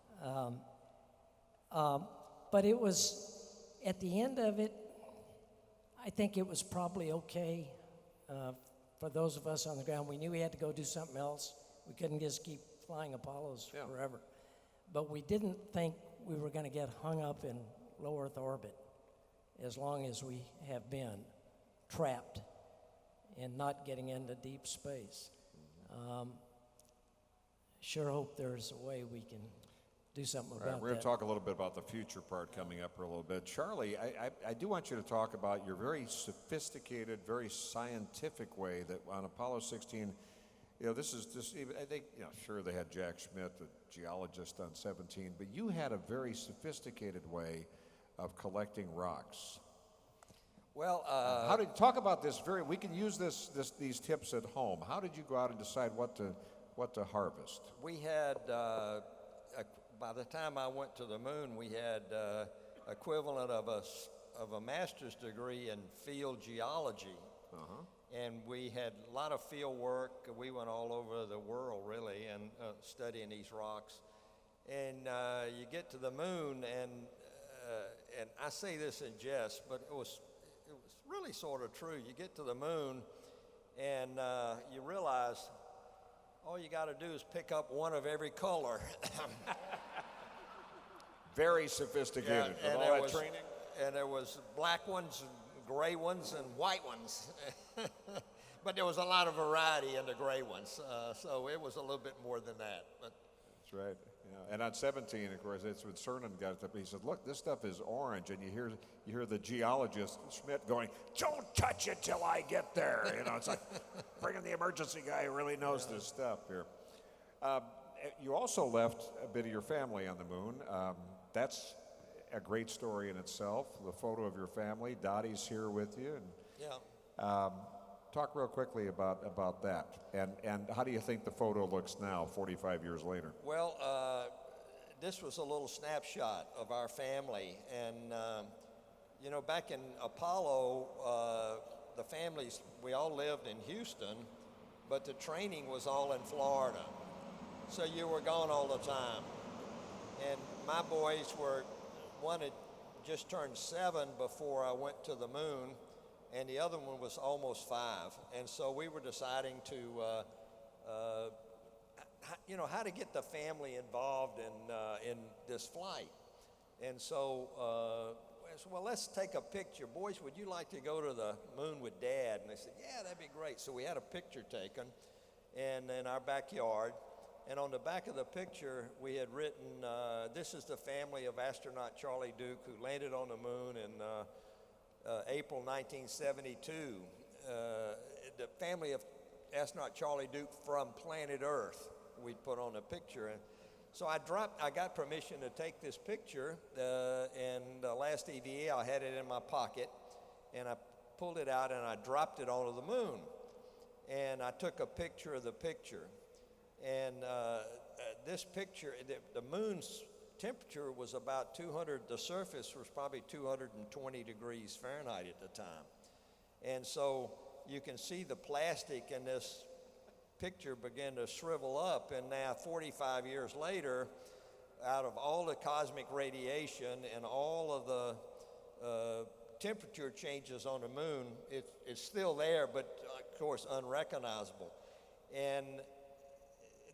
But it was, at the end of it, I think it was probably okay for those of us on the ground. We knew we had to go do something else. We couldn't just keep flying Apollos forever. But we didn't think we were going to get hung up in low Earth orbit as long as we have been trapped and not getting into deep space. Sure hope there's a way we can do something about that. We're going to talk a little bit about the future part coming up for a little bit. Charlie, I do want you to talk about your very sophisticated, very scientific way that on Apollo 16, this is just, I think, sure they had Jack Schmitt, the geologist on 17, but you had a very sophisticated way of collecting rocks. Well, how did talk about this? We can use these tips at home. How did you go out and decide what to harvest? We had, by the time I went to the moon, we had equivalent of a master's degree in field geology. And we had a lot of field work. We went all over the world, really, and studying these rocks. And you get to the moon, and I say this in jest, but it was really sort of true. You get to the moon, and you realize all you got to do is pick up one of every color. Very sophisticated. Yeah, with all that training. And there was black ones, gray ones, and white ones. But there was a lot of variety in the gray ones, so it was a little bit more than that. But that's right. Yeah. And on 17, of course, it's when Cernan got it up. He said, "Look, this stuff is orange," and you hear the geologist Schmitt going, "Don't touch it till I get there." It's like bringing the emergency guy who really knows this stuff here. You also left a bit of your family on the moon. That's a great story in itself. The photo of your family. Dottie's here with you. And, talk real quickly about that. And how do you think the photo looks now, 45 years later? Well, this was a little snapshot of our family. And, back in Apollo, the families, we all lived in Houston, but the training was all in Florida. So you were gone all the time. And my boys one had just turned 7 before I went to the moon, and the other one was almost 5. And so we were deciding to, how to get the family involved in this flight. And so, I said, well, let's take a picture. Boys, would you like to go to the moon with Dad? And they said, yeah, that'd be great. So we had a picture taken in our backyard. And on the back of the picture, we had written, this is the family of astronaut Charlie Duke, who landed on the moon in April 1972. The family of astronaut Charlie Duke from planet Earth, we'd put on the picture. And so I got permission to take this picture, and the last EVA, I had it in my pocket, and I pulled it out and I dropped it onto the moon. And I took a picture of the picture. And this picture, the moon's temperature was about 200, the surface was probably 220 degrees Fahrenheit at the time. And so you can see the plastic in this picture begin to shrivel up, and now 45 years later, out of all the cosmic radiation and all of the temperature changes on the moon, it's still there, but of course unrecognizable. And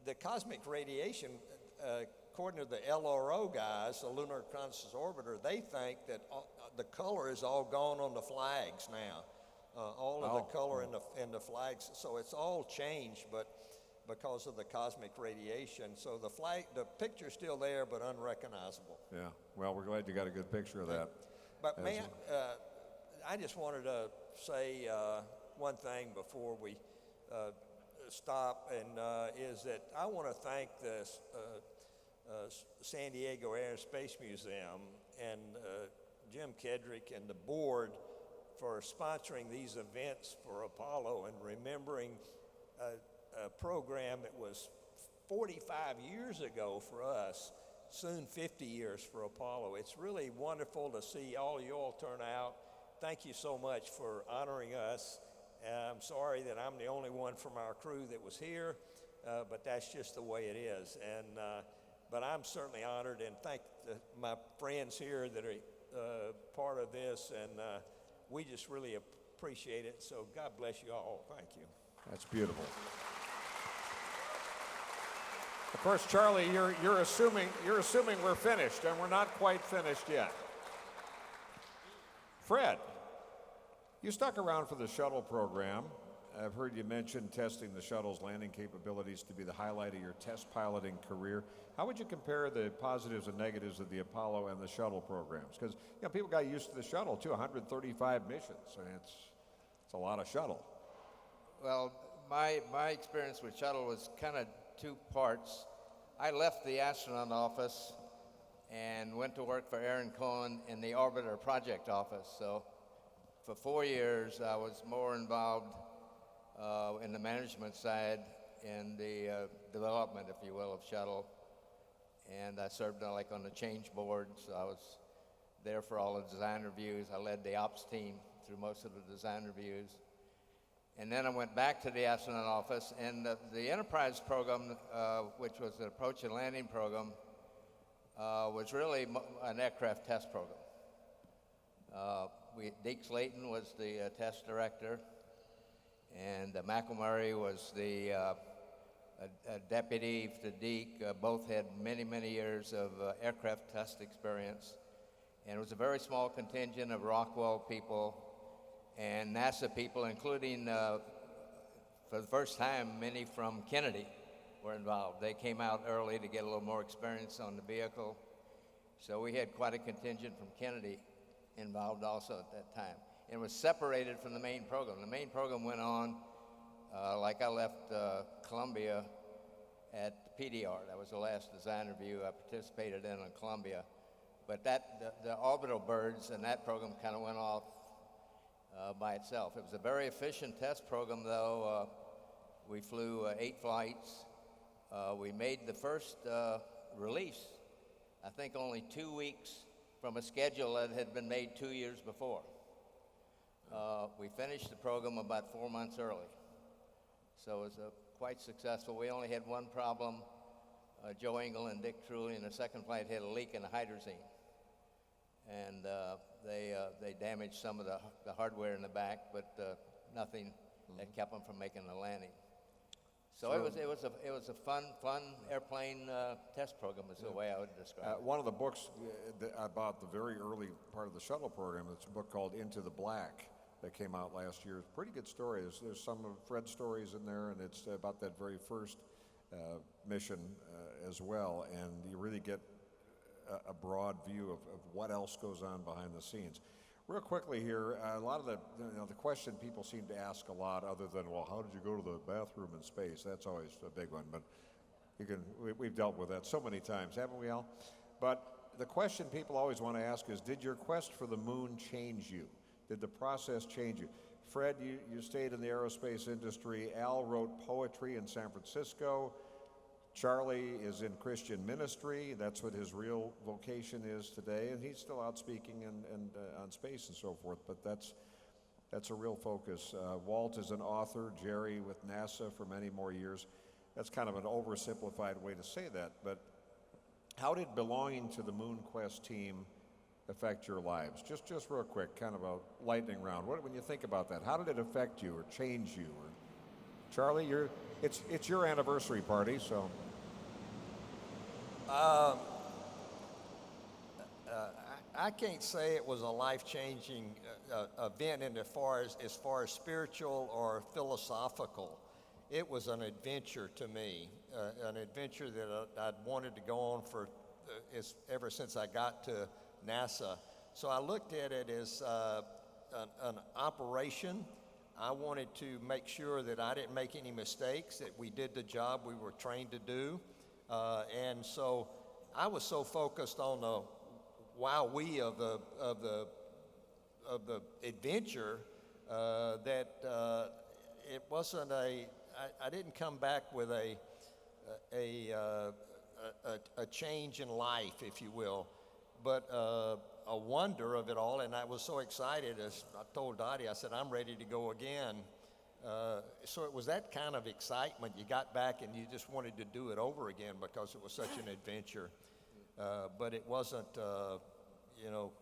the cosmic radiation, according to the LRO guys, the Lunar Reconnaissance Orbiter, they think that the color is all gone on the flags now. All of the color in the flags, so it's all changed, but because of the cosmic radiation. So the picture's still there, but unrecognizable. Yeah, well, we're glad you got a good picture of that. But man, I just wanted to say one thing before we stop, and is that I want to thank the San Diego Air and Space Museum and Jim Kedrick and the board for sponsoring these events for Apollo and remembering a program that was 45 years ago for us, soon 50 years for Apollo. It's really wonderful to see all you all turn out. Thank you so much for honoring us. I'm sorry that I'm the only one from our crew that was here, but that's just the way it is. And but I'm certainly honored, and thank my friends here that are part of this, and we just really appreciate it. So God bless you all. Thank you. That's beautiful. Of course, Charlie, you're assuming we're finished, and we're not quite finished yet. Fred, you stuck around for the shuttle program. I've heard you mention testing the shuttle's landing capabilities to be the highlight of your test piloting career. How would you compare the positives and negatives of the Apollo and the shuttle programs? Because people got used to the shuttle too, 135 missions, and it's a lot of shuttle. Well, my experience with shuttle was kind of two parts. I left the astronaut office and went to work for Aaron Cohen in the Orbiter Project office. So for 4 years, I was more involved in the management side in the development, if you will, of shuttle. And I served on the change board, so I was there for all the design reviews. I led the ops team through most of the design reviews. And then I went back to the astronaut office, and the Enterprise program, which was the approach and landing program, was really an aircraft test program. Deke Slayton was the test director, and McElmurray was the deputy to Deke. Both had many, many years of aircraft test experience. And it was a very small contingent of Rockwell people and NASA people, including, for the first time, many from Kennedy were involved. They came out early to get a little more experience on the vehicle. So we had quite a contingent from Kennedy involved also at that time. It was separated from the main program. The main program went on, like I left Columbia at PDR. That was the last design review I participated in on Columbia. But the orbital birds and that program kind of went off by itself. It was a very efficient test program, though. We flew 8 flights. We made the first release, I think, only 2 weeks from a schedule that had been made 2 years before. We finished the program about 4 months early. So it was quite successful. We only had one problem. Joe Engel and Dick Truly in the second flight had a leak in the hydrazine. And they damaged some of the hardware in the back, but nothing that kept them from making the landing. So it was a fun airplane test program is the way I would describe it. One of the books about the very early part of the shuttle program, it's a book called Into the Black that came out last year. It's a pretty good story. There's some of Fred's stories in there, and it's about that very first mission as well, and you really get a broad view of what else goes on behind the scenes. Real quickly here, a lot of the question people seem to ask a lot, other than, well, how did you go to the bathroom in space? That's always a big one, but we've dealt with that so many times, haven't we, Al? But the question people always want to ask is, did your quest for the moon change you? Did the process change you? Fred, you stayed in the aerospace industry. Al wrote poetry in San Francisco. Charlie is in Christian ministry. That's what his real vocation is today, and he's still out speaking and on space and so forth, but that's a real focus. Walt is an author, Gerry with NASA for many more years. That's kind of an oversimplified way to say that, but how did belonging to the Moon Quest team affect your lives? Just real quick, kind of a lightning round. When you think about that, how did it affect you or change you? Or Charlie, it's your anniversary party, so. I can't say it was a life-changing event as far as spiritual or philosophical. It was an adventure to me, an adventure that I'd wanted to go on for ever since I got to NASA. So I looked at it as an operation. I wanted to make sure that I didn't make any mistakes, that we did the job we were trained to do. And so I was so focused on the wow-wee of the adventure that it wasn't I didn't come back with a change in life, if you will, but a wonder of it all. And I was so excited, as I told Dottie, I said, I'm ready to go again. So it was that kind of excitement. You got back and you just wanted to do it over again because it was such an adventure. But it wasn't, you know,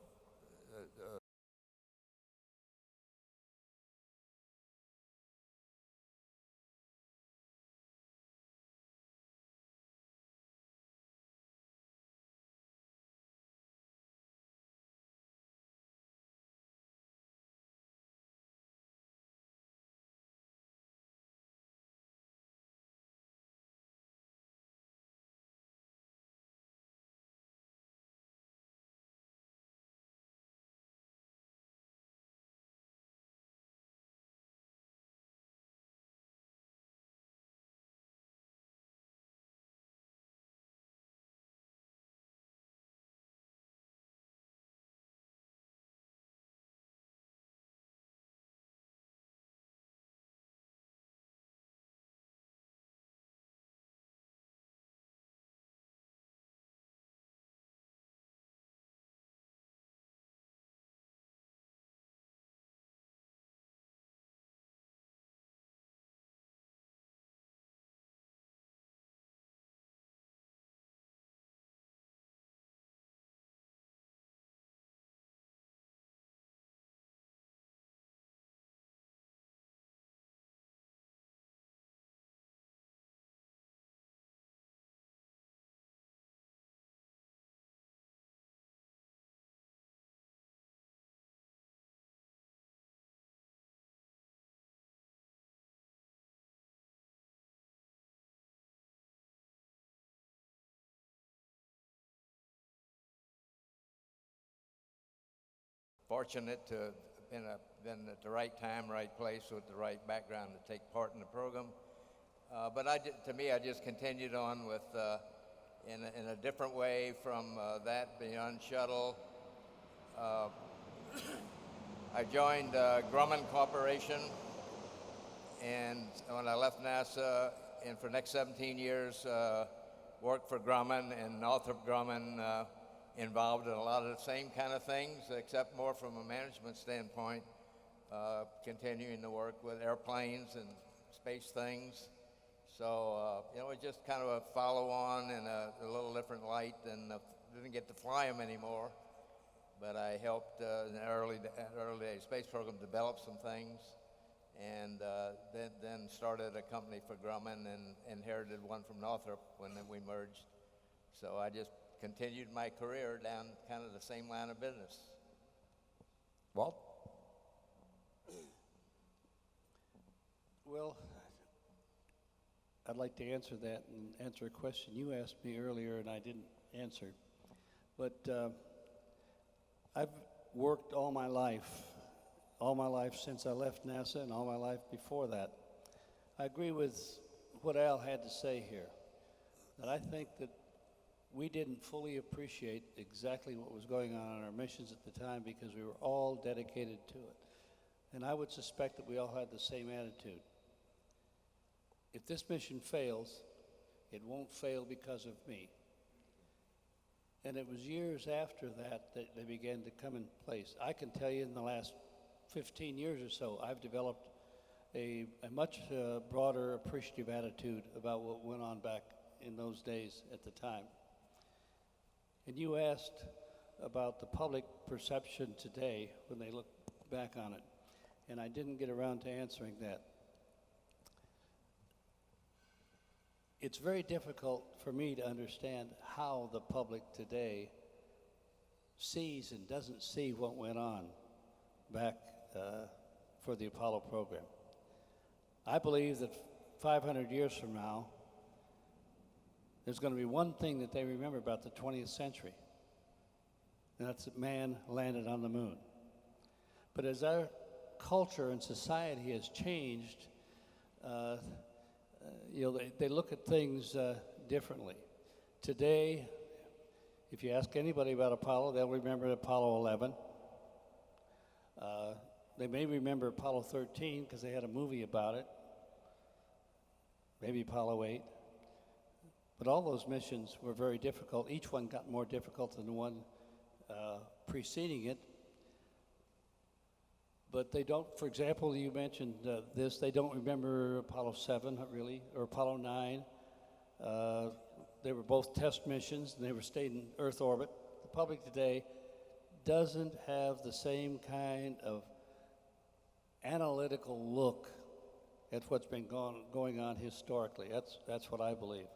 fortunate to have been at the right time, right place, with the right background to take part in the program. But to me, I just continued on with, in a different way from that, beyond Shuttle. I joined Grumman Corporation, and when I left NASA, and for the next 17 years, worked for Grumman and Northrop Grumman, involved in a lot of the same kind of things, except more from a management standpoint, continuing to work with airplanes and space things. So, you know, it just kind of a follow-on in a little different light, and didn't get to fly them anymore. But I helped in the early days space program develop some things, and then started a company for Grumman and inherited one from Northrop when we merged. So I just continued my career down kind of the same line of business. Walt? Well, I'd like to answer that and answer a question you asked me earlier and I didn't answer. But I've worked all my life since I left NASA and all my life before that. I agree with what Al had to say here, that I think that we didn't fully appreciate exactly what was going on our missions at the time because we were all dedicated to it. And I would suspect that we all had the same attitude. If this mission fails, it won't fail because of me. And it was years after that that they began to come in place. I can tell you in the last 15 years or so, I've developed a much broader appreciative attitude about what went on back in those days at the time. And you asked about the public perception today when they look back on it, and I didn't get around to answering that. It's very difficult for me to understand how the public today sees and doesn't see what went on back for the Apollo program. I believe that 500 years from now, there's going to be one thing that they remember about the 20th century, and that's that man landed on the moon. But as our culture and society has changed. They look at things differently. Today, if you ask anybody about Apollo, they'll remember Apollo 11. They may remember Apollo 13 because they had a movie about it. Maybe Apollo 8. But all those missions were very difficult. Each one got more difficult than the one preceding it. But they don't, for example, you mentioned this, they don't remember Apollo 7, really, or Apollo 9. They were both test missions, and they were stayed in Earth orbit. The public today doesn't have the same kind of analytical look at what's been going on historically. That's what I believe.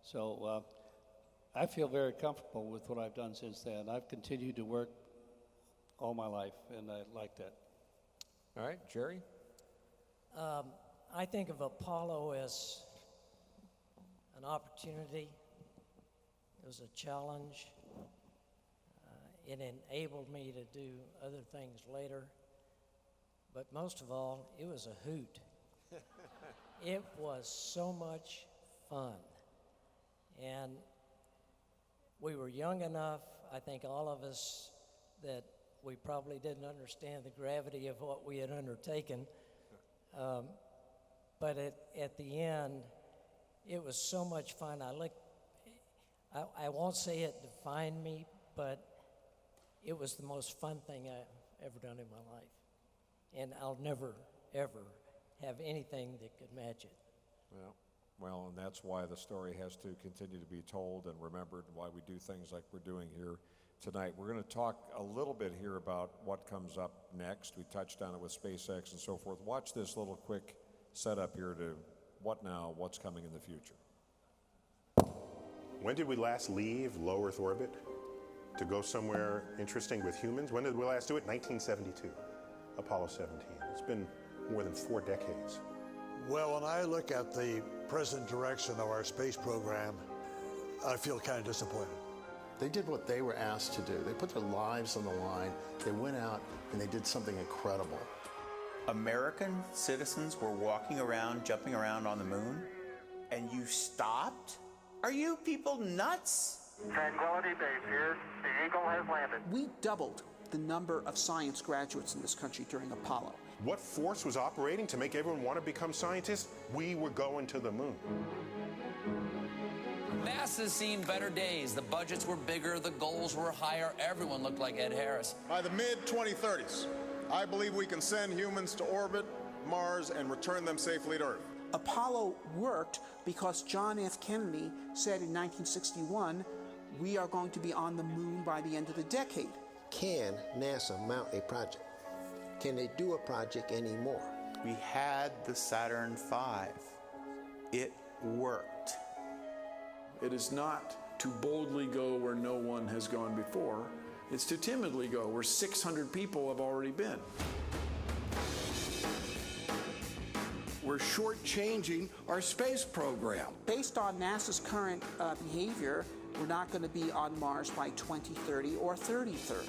So I feel very comfortable with what I've done since then. I've continued to work all my life, and I like that. All right, Gerry? I think of Apollo as an opportunity. It was a challenge. It enabled me to do other things later. But most of all, it was a hoot. It was so much fun. And we were young enough, I think all of us, that we probably didn't understand the gravity of what we had undertaken. But at the end, it was so much fun. I won't say it defined me, but it was the most fun thing I've ever done in my life. And I'll never, ever have anything that could match it. Well, and that's why the story has to continue to be told and remembered, and why we do things like we're doing here tonight. We're going to talk a little bit here about what comes up next. We touched on it with SpaceX and so forth. Watch this little quick setup here to what now, what's coming in the future. When did we last leave low Earth orbit to go somewhere interesting with humans? When did we last do it? 1972, Apollo 17. It's been more than 4 decades. Well, when I look at the present direction of our space program, I feel kind of disappointed. They did what they were asked to do. They put their lives on the line. They went out and they did something incredible. American citizens were walking around, jumping around on the moon, and you stopped? Are you people nuts? Tranquility Base here. The Eagle has landed. We doubled the number of science graduates in this country during Apollo. What force was operating to make everyone want to become scientists? We were going to the moon. NASA's seen better days. The budgets were bigger, the goals were higher. Everyone looked like Ed Harris. By the mid-2030s, I believe we can send humans to orbit, Mars, and return them safely to Earth. Apollo worked because John F. Kennedy said in 1961, we are going to be on the moon by the end of the decade. Can NASA mount a project? Can they do a project anymore? We had the Saturn V. It worked. It is not to boldly go where no one has gone before. It's to timidly go where 600 people have already been. We're shortchanging our space program. Based on NASA's current behavior, we're not going to be on Mars by 2030 or 3030.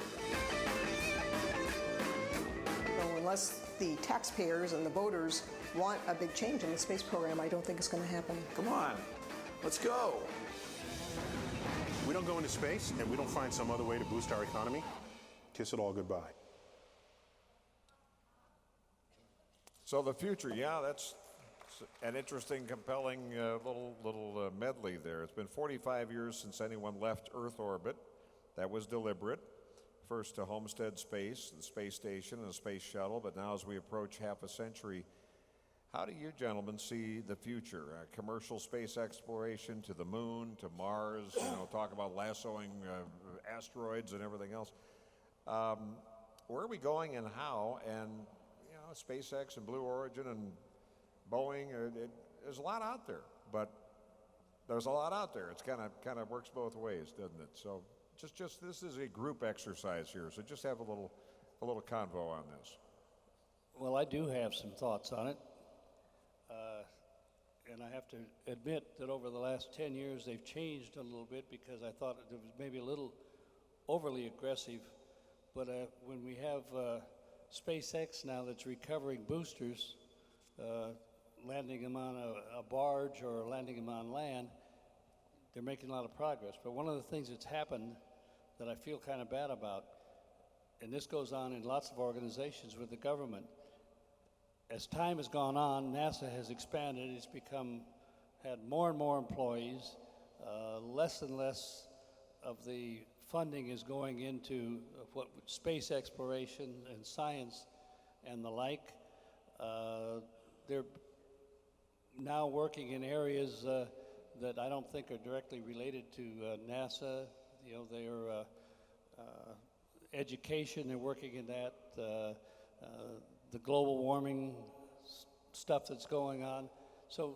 So unless the taxpayers and the voters want a big change in the space program, I don't think it's going to happen. Come on, let's go. We don't go into space and we don't find some other way to boost our economy. Kiss it all goodbye. So the future, yeah, that's an interesting, compelling little medley there. It's been 45 years since anyone left Earth orbit. That was deliberate. First to homestead space, the space station and the space shuttle, but now as we approach half a century, how do you gentlemen see the future? Commercial space exploration to the moon, to Mars, talk about lassoing asteroids and everything else. Where are we going and how? And SpaceX and Blue Origin and Boeing, there's a lot out there, but there's a lot out there. It's kind of works both ways, doesn't it? So just this is a group exercise here, so just have a little convo on this. Well, I do have some thoughts on it. And I have to admit that over the last 10 years, they've changed a little bit because I thought it was maybe a little overly aggressive. But when we have SpaceX now that's recovering boosters, landing them on a barge or landing them on land, they're making a lot of progress. But one of the things that's happened that I feel kind of bad about, and this goes on in lots of organizations with the government, as time has gone on, NASA has expanded. It's had more and more employees. Less and less of the funding is going into what space exploration and science and the like. They're now working in areas that I don't think are directly related to NASA. You know, their education, they're working in that. The global warming stuff that's going on. So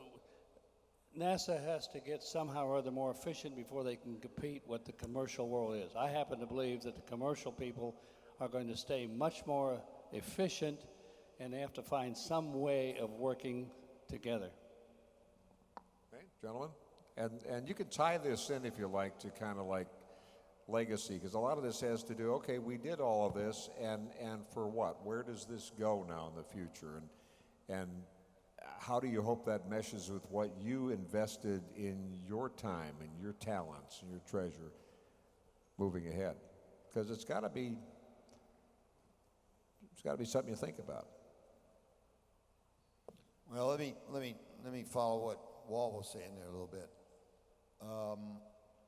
NASA has to get somehow or other more efficient before they can compete what the commercial world is. I happen to believe that the commercial people are going to stay much more efficient, and they have to find some way of working together. Okay, gentlemen? And you can tie this in, if you like, to kind of like legacy, because a lot of this has to do, okay, we did all of this, and for what? Where does this go now in the future? And how do you hope that meshes with what you invested in your time and your talents and your treasure moving ahead? Because it's got to be something you think about. Well, let me follow what Walt was saying there a little bit.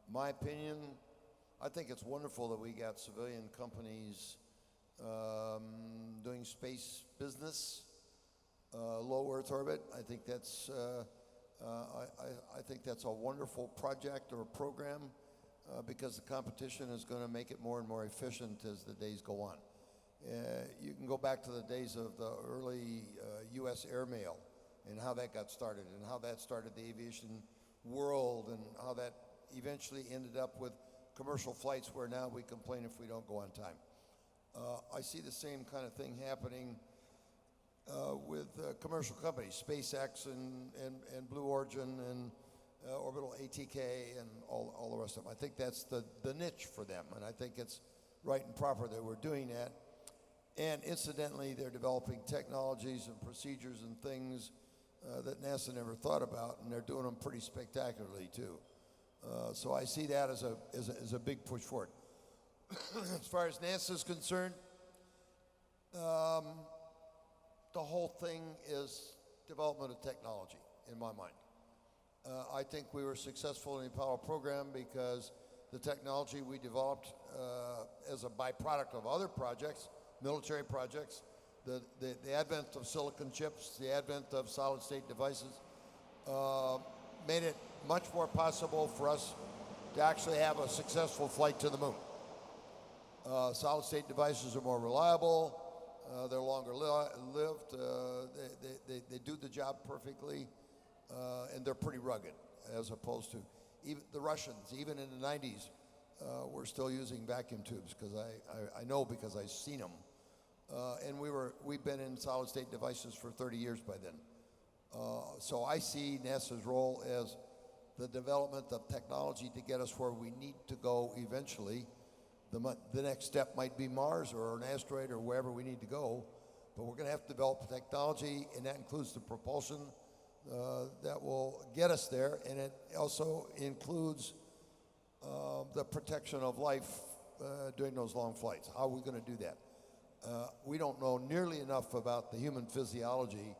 My opinion, I think it's wonderful that we got civilian companies doing space business, low Earth orbit. I think that's a wonderful project or program because the competition is going to make it more and more efficient as the days go on. You can go back to the days of the early U.S. airmail and how that got started and how that started the aviation world and how that eventually ended up with commercial flights where now we complain if we don't go on time. I see the same kind of thing happening with commercial companies, SpaceX and Blue Origin and Orbital ATK and all the rest of them. I think that's the niche for them, and I think it's right and proper that we're doing that. And incidentally, they're developing technologies and procedures and things that NASA never thought about, and they're doing them pretty spectacularly too. So I see that as a big push forward. As far as NASA's concerned, the whole thing is development of technology, in my mind. I think we were successful in the Apollo program because the technology we developed as a byproduct of other projects, military projects, the advent of silicon chips, the advent of solid-state devices, made it much more possible for us to actually have a successful flight to the moon. Solid-state devices are more reliable, they're longer lived, they do the job perfectly, and they're pretty rugged, as opposed to even the Russians, even in the 90s, were still using vacuum tubes, because I know because I've seen them. And we've been in solid-state devices for 30 years by then. So I see NASA's role as the development of technology to get us where we need to go eventually. The next step might be Mars or an asteroid or wherever we need to go, but we're going to have to develop technology, and that includes the propulsion that will get us there, and it also includes the protection of life during those long flights. How are we going to do that? We don't know nearly enough about the human physiology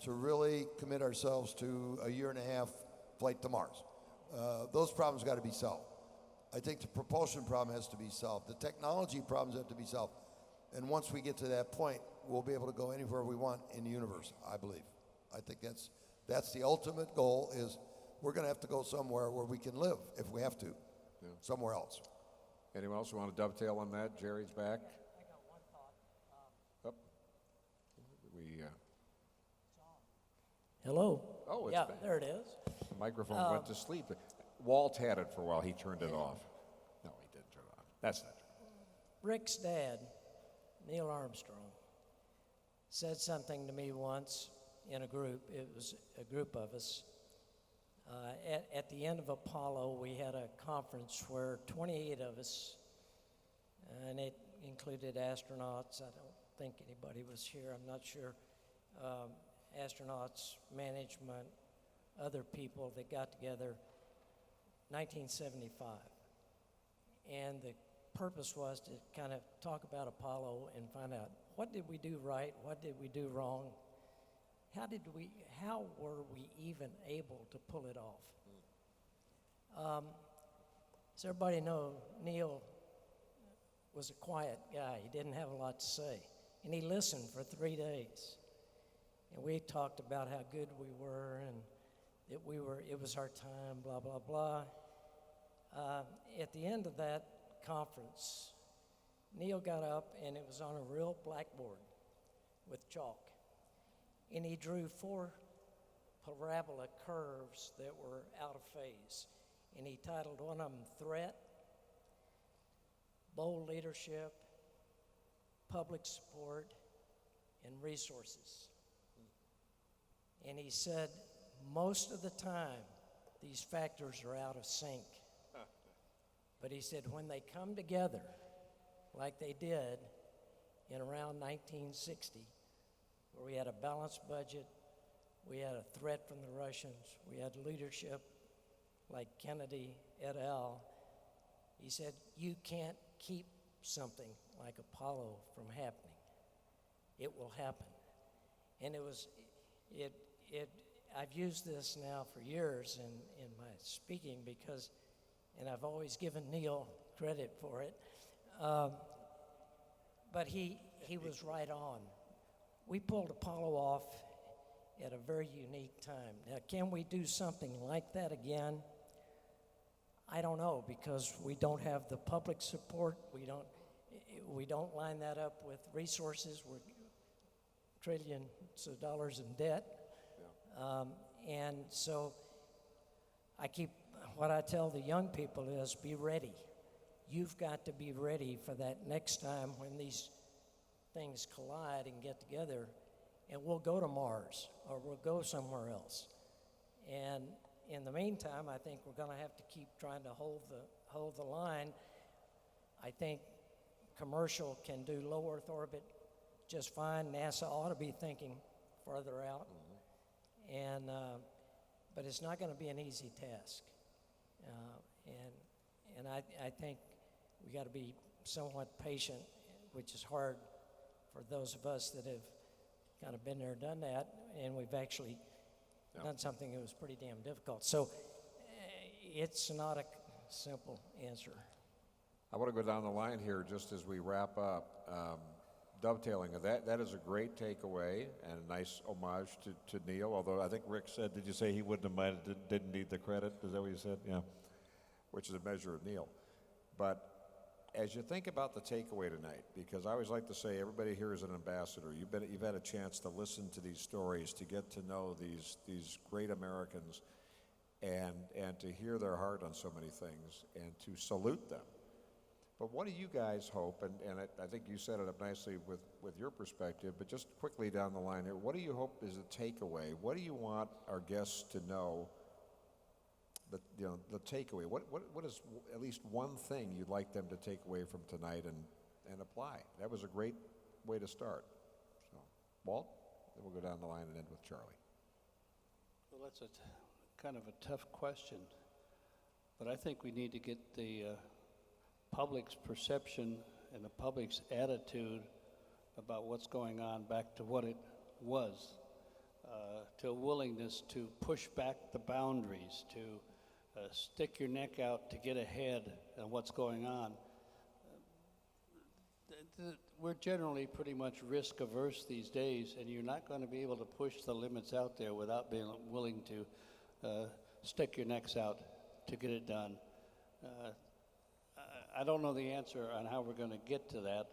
to really commit ourselves to a 1.5 year flight to Mars. Those problems got to be solved. I think the propulsion problem has to be solved. The technology problems have to be solved. And once we get to that point, we'll be able to go anywhere we want in the universe, I believe. I think that's the ultimate goal, is we're going to have to go somewhere where we can live if we have to, somewhere else. Anyone else who want to dovetail on that? Gerry's back. I got one thought. Hello. Oh, it's yeah, back. there it is. The microphone went to sleep. Walt had it for a while. He turned it off. No, he didn't turn it on. That's not true. Rick's dad, Neil Armstrong, said something to me once in a group. It was a group of us. At the end of Apollo, we had a conference where 28 of us, and it included astronauts, think anybody was here. I'm not sure. Astronauts, management, other people that got together, 1975. And the purpose was to kind of talk about Apollo and find out what did we do right, what did we do wrong, how were we even able to pull it off? As everybody knows, Neil was a quiet guy. He didn't have a lot to say. And he listened for 3 days. And we talked about how good we were and that it was our time, blah, blah, blah. At the end of that conference, Neil got up and it was on a real blackboard with chalk. And he drew 4 parabola curves that were out of phase. And he titled one of them Threat, Bold Leadership, Public Support, and Resources. And he said, most of the time, these factors are out of sync. But he said, when they come together, like they did in around 1960, where we had a balanced budget, we had a threat from the Russians, we had leadership like Kennedy et al., he said, you can't keep something like Apollo from happening. It will happen. And I've used this now for years in my speaking because, and I've always given Neil credit for it, but he was right on. We pulled Apollo off at a very unique time. Now, can we do something like that again? I don't know, because we don't have the public support. We don't line that up with resources. We're trillions of dollars in debt. Yeah. And so what I tell the young people is be ready. You've got to be ready for that next time when these things collide and get together, and we'll go to Mars or we'll go somewhere else. And in the meantime, I think we're going to have to keep trying to hold the line. I think commercial can do low Earth orbit just fine. NASA ought to be thinking further out. Mm-hmm. But it's not going to be an easy task. And I think we got to be somewhat patient, which is hard for those of us that have kind of been there, done that, and we've actually done something that was pretty damn difficult. So it's not a simple answer. I want to go down the line here just as we wrap up. Dovetailing, that is a great takeaway and a nice homage to Neil, although I think Rick said, did you say he wouldn't have minded, didn't need the credit? Is that what you said? Yeah, which is a measure of Neil. But as you think about the takeaway tonight, because I always like to say everybody here is an ambassador. You've had a chance to listen to these stories, to get to know these great Americans, and to hear their heart on so many things, and to salute them. But what do you guys hope, and I think you set it up nicely with your perspective, but just quickly down the line here, what do you hope is a takeaway? What do you want our guests to know, the takeaway? What is at least one thing you'd like them to take away from tonight and apply? That was a great way to start. So, Walt, then we'll go down the line and end with Charlie. Well, that's kind of a tough question, but I think we need to get the public's perception and the public's attitude about what's going on back to what it was, to a willingness to push back the boundaries, to stick your neck out to get ahead on what's going on. We're generally pretty much risk averse these days, and you're not going to be able to push the limits out there without being willing to stick your necks out to get it done. I don't know the answer on how we're going to get to that,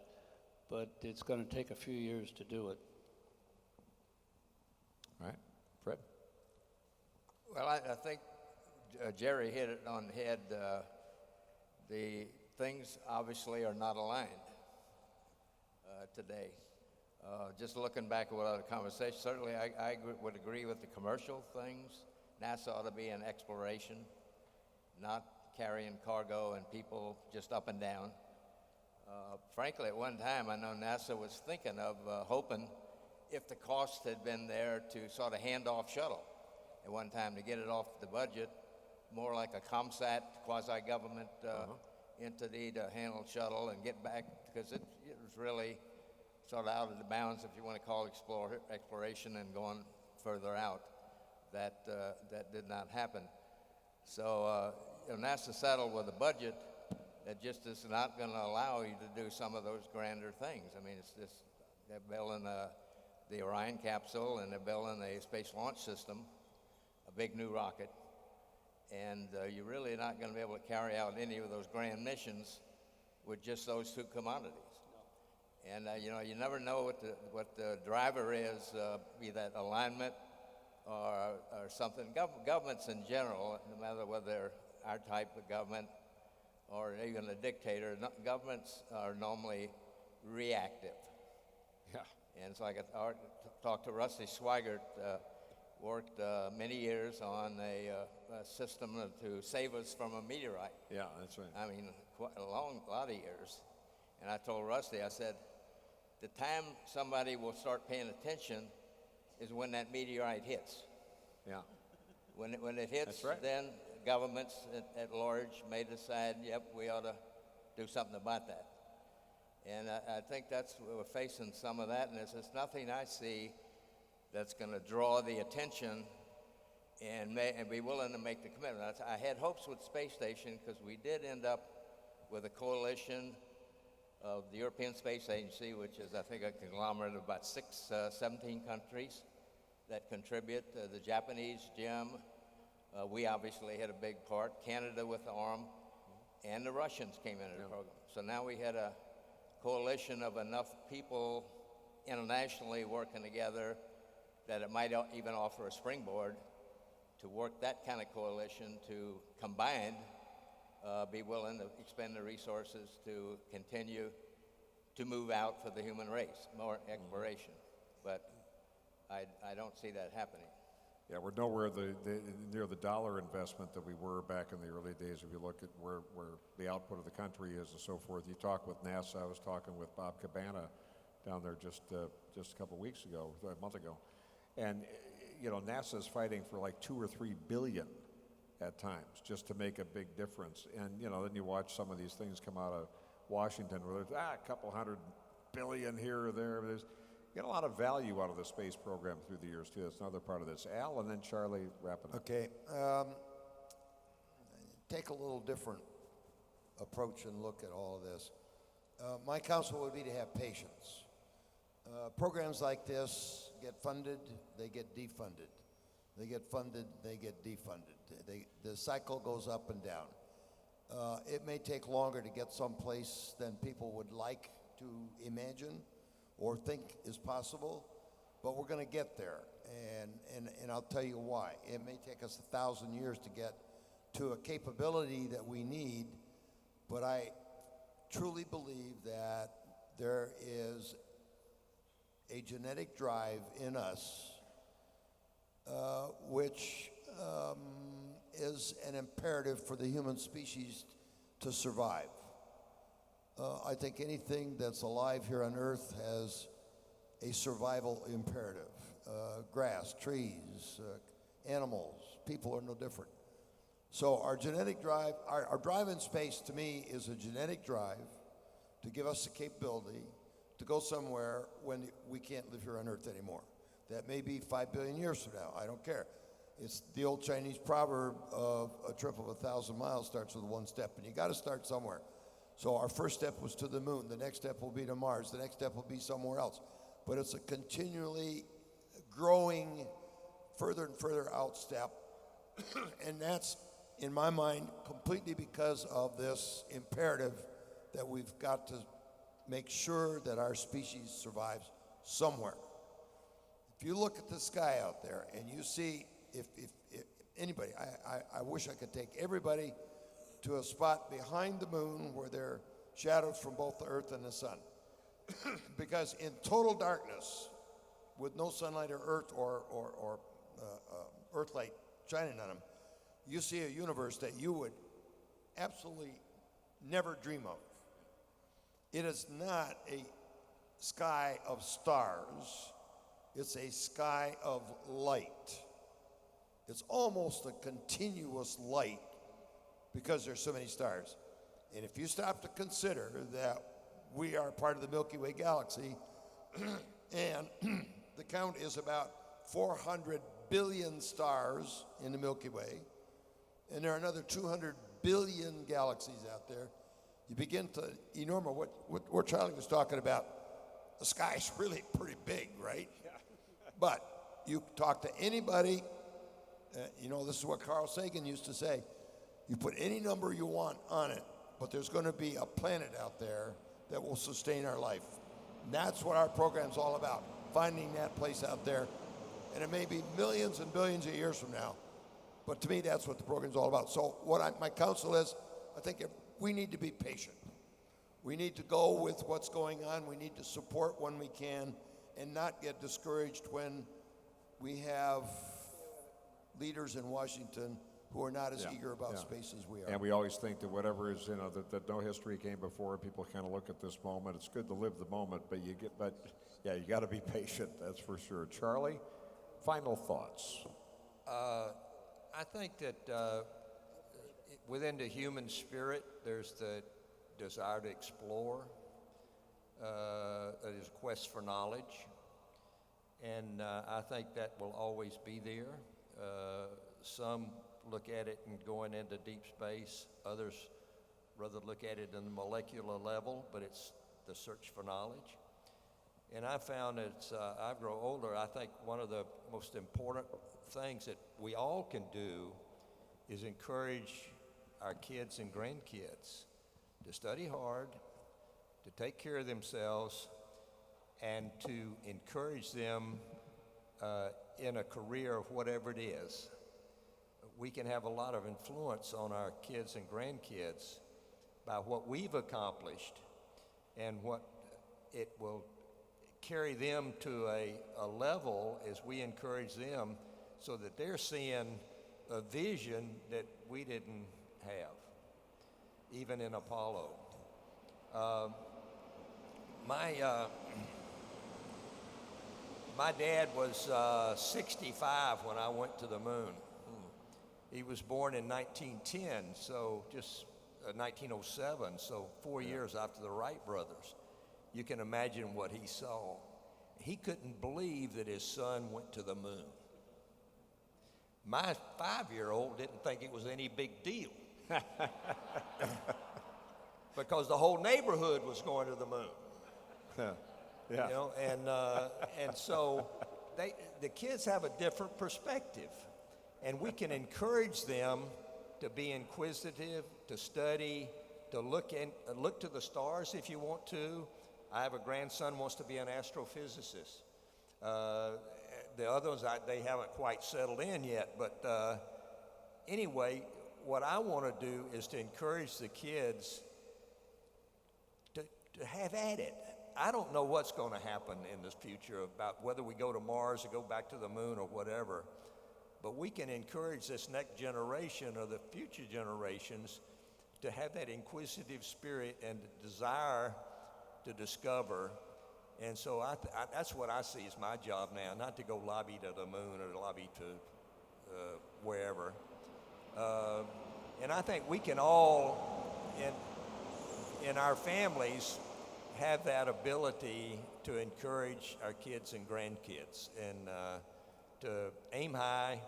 but it's going to take a few years to do it. All right. Fred? Well, I think Gerry hit it on the head. The things obviously are not aligned today. Just looking back at what other conversations, certainly I would agree with the commercial things. NASA ought to be in exploration, not carrying cargo and people just up and down. Frankly, at one time, I know NASA was thinking of hoping if the cost had been there to sort of hand off Shuttle at one time to get it off the budget, more like a ComSat quasi-government entity to handle Shuttle and get back, because it was really sort of out of the bounds, if you want to call exploration and going further out. That did not happen. So NASA settled with a budget that just is not going to allow you to do some of those grander things. I mean, it's just, they're building the Orion capsule, and they're building a space launch system, a big new rocket, and you're really not going to be able to carry out any of those grand missions with just those two commodities. And you never know what the driver is, be that alignment or something. Governments in general, no matter whether they're our type of government or even a dictator, governments are normally reactive. Yeah. And so I talked to Rusty Swigert, worked many years on a system to save us from a meteorite. Yeah, that's right. I mean, quite a lot of years. And I told Rusty, I said, the time somebody will start paying attention is when that meteorite hits. Yeah. When it hits, That's right. then governments at large may decide, yep, we ought to do something about that. And I think we're facing some of that, and there's nothing I see that's going to draw the attention and be willing to make the commitment. I had hopes with Space Station because we did end up with a coalition of the European Space Agency, which is, I think, a conglomerate of about 17 countries that contribute. The Japanese, GEM, we obviously had a big part. Canada with the ARM, and the Russians came into the program. So now we had a coalition of enough people internationally working together that it might even offer a springboard to work that kind of coalition to combined be willing to expend the resources to continue to move out for the human race, more exploration. But I don't see that happening. Yeah, we're nowhere near the dollar investment that we were back in the early days. If you look at where the output of the country is and so forth, you talk with NASA. I was talking with Bob Cabana down there just a couple of weeks ago, a month ago, and NASA is fighting for like $2 or $3 billion at times just to make a big difference. And then you watch some of these things come out of Washington where there's a couple $100 billion here or there. You get a lot of value out of the space program through the years, too. That's another part of this. Al, and then Charlie, wrapping up. Okay. Take a little different approach and look at all of this. My counsel would be to have patience. Programs like this get funded, they get defunded. They get funded, they get defunded. The cycle goes up and down. It may take longer to get someplace than people would like to imagine or think is possible, but we're going to get there, and I'll tell you why. It may take us 1,000 years to get to a capability that we need, but I truly believe that there is a genetic drive in us which is an imperative for the human species to survive. I think anything that's alive here on Earth has a survival imperative. Grass, trees, animals, people are no different. So our genetic drive, our drive in space to me is a genetic drive to give us the capability to go somewhere when we can't live here on Earth anymore. That may be 5 billion years from now, I don't care. It's the old Chinese proverb of a trip of 1,000 miles starts with one step, and you got to start somewhere. So our first step was to the moon. The next step will be to Mars. The next step will be somewhere else. But it's a continually growing, further and further out step. And that's, in my mind, completely because of this imperative that we've got to make sure that our species survives somewhere. If you look at the sky out there and you see, if anybody, I wish I could take everybody to a spot behind the moon where they're shadowed from both the Earth and the sun. Because in total darkness, with no sunlight or Earth or Earth light shining on them, you see a universe that you would absolutely never dream of. It is not a sky of stars. It's a sky of light. It's almost a continuous light because there's so many stars. And if you stop to consider that we are part of the Milky Way galaxy, and the count is about 400 billion stars in the Milky Way, and there are another 200 billion galaxies out there, you begin to, Norma, what Charlie was talking about, the sky's really pretty big, right? Yeah. But you talk to anybody, this is what Carl Sagan used to say, you put any number you want on it, but there's going to be a planet out there that will sustain our life. And that's what our program's all about, finding that place out there. And it may be millions and billions of years from now, but to me, that's what the program's all about. So my counsel is, I think we need to be patient. We need to go with what's going on. We need to support when we can and not get discouraged when we have leaders in Washington who are not as eager about space as we are. And we always think that whatever is, that no history came before. People kind of look at this moment. It's good to live the moment, but you got to be patient. That's for sure. Charlie, final thoughts. I think that within the human spirit, there's the desire to explore, there's a quest for knowledge, and I think that will always be there. Some look at it and going into deep space, others rather look at it in the molecular level, but it's the search for knowledge. And I found as I grow older, I think one of the most important things that we all can do is encourage our kids and grandkids to study hard, to take care of themselves, and to encourage them in a career of whatever it is. We can have a lot of influence on our kids and grandkids by what we've accomplished and what it will carry them to a level as we encourage them so that they're seeing a vision that we didn't have, even in Apollo. My dad was 65 when I went to the moon. He was born in 1910, so just 1907, so 4 years after the Wright brothers. You can imagine what he saw. He couldn't believe that his son went to the moon. My 5-year-old didn't think it was any big deal because the whole neighborhood was going to the moon. Yeah. And so the kids have a different perspective, and we can encourage them to be inquisitive, to study, to look to the stars if you want to. I have a grandson who wants to be an astrophysicist. The others, they haven't quite settled in yet, but anyway, what I want to do is to encourage the kids to have at it. I don't know what's going to happen in this future about whether we go to Mars or go back to the moon or whatever, but we can encourage this next generation or the future generations to have that inquisitive spirit and desire to discover. And so that's what I see as my job now, not to go lobby to the moon or lobby to wherever. And I think we can all, in our families, have that ability to encourage our kids and grandkids and to aim high,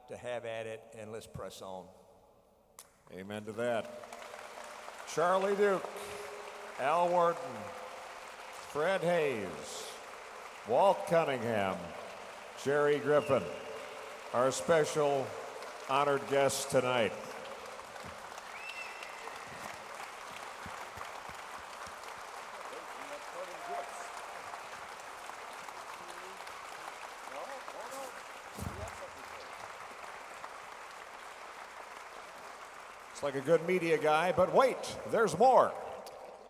to have at it, and let's press on. Amen to that. Charlie Duke, Al Wharton, Fred Haise, Walt Cunningham, Gerry Griffin, our special honored guests tonight. It's like a good media guy, but wait, there's more.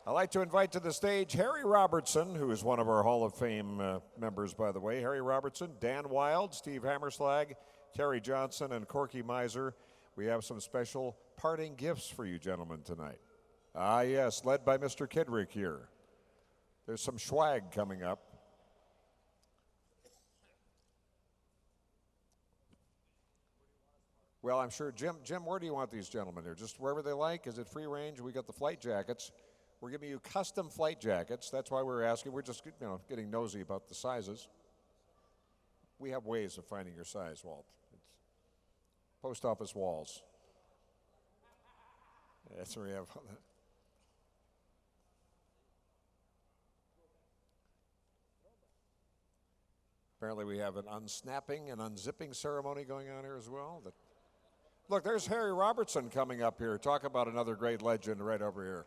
I'd like to invite to the stage Harry Robertson, who is one of our Hall of Fame members, by the way. Harry Robertson, Dan Wild, Steve Hammerslag, Terry Johnson, and Corky Miser. We have some special parting gifts for you gentlemen tonight. Ah, yes, led by Mr. Kidrick here. There's some swag coming up. Well, I'm sure, Jim, where do you want these gentlemen here? Just wherever they like? Is it free range? We got the flight jackets. We're giving you custom flight jackets. That's why we're asking. We're just, getting nosy about the sizes. We have ways of finding your size, Walt. It's post office walls. That's where we have. Apparently we have an unsnapping and unzipping ceremony going on here as well. Look, there's Harry Robertson coming up here. Talk about another great legend right over here.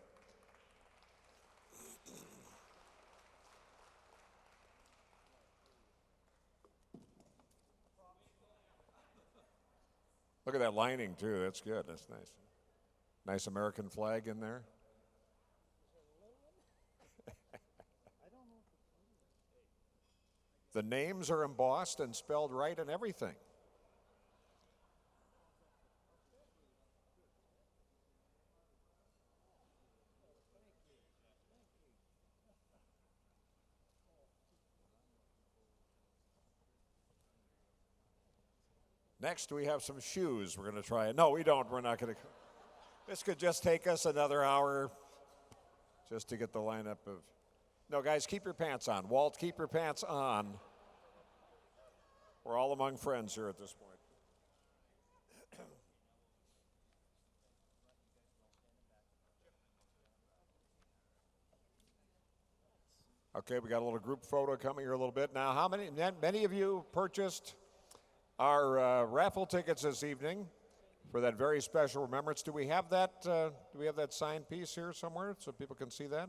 Look at that lining, too. That's good. That's nice. Nice American flag in there. The names are embossed and spelled right and everything. Next, we have some shoes. We're going to try it. No, we don't. We're not going to. This could just take us another hour just to get the lineup of. No, guys, keep your pants on. Walt, keep your pants on. We're all among friends here at this point. Okay, we got a little group photo coming here a little bit. Now, many of you purchased our raffle tickets this evening for that very special remembrance? Do we have that? Do we have that signed piece here somewhere so people can see that?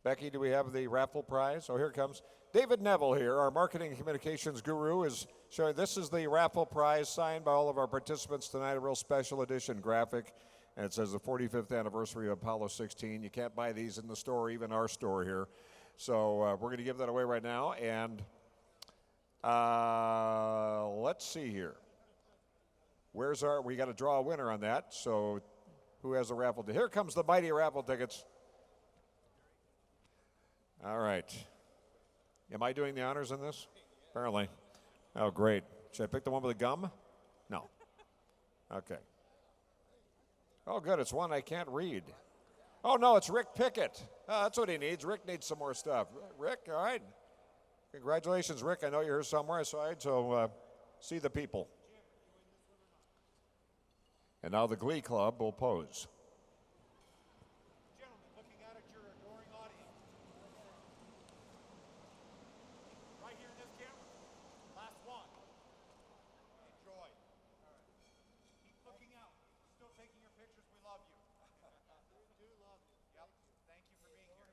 Becky, do we have the raffle prize? Oh, here it comes. David Neville here, our marketing and communications guru, is showing this is the raffle prize signed by all of our participants tonight, a real special edition graphic. And it says the 45th anniversary of Apollo 16. You can't buy these in the store, even our store here. So we're going to give that away right now. And let's see here. We got to draw a winner on that. So who has the raffle? Here comes the mighty raffle tickets. All right. Am I doing the honors in this? Apparently. Oh, great. Should I pick the one with the gum? No. Okay. Oh, good. It's one I can't read. Oh, no, it's Rick Pickett. Oh, that's what he needs. Rick needs some more stuff. Rick, all right. Congratulations, Rick. I know you're here somewhere, so see the people. And now the Glee Club will pose. Gentlemen, looking out at your adoring audience. Right here in this camera. Last one. Enjoy. All right. Keep looking out. Still taking your pictures. We love you. We do love you. Yep. Thank you for being here.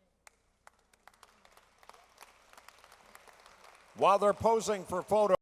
While they're posing for photos.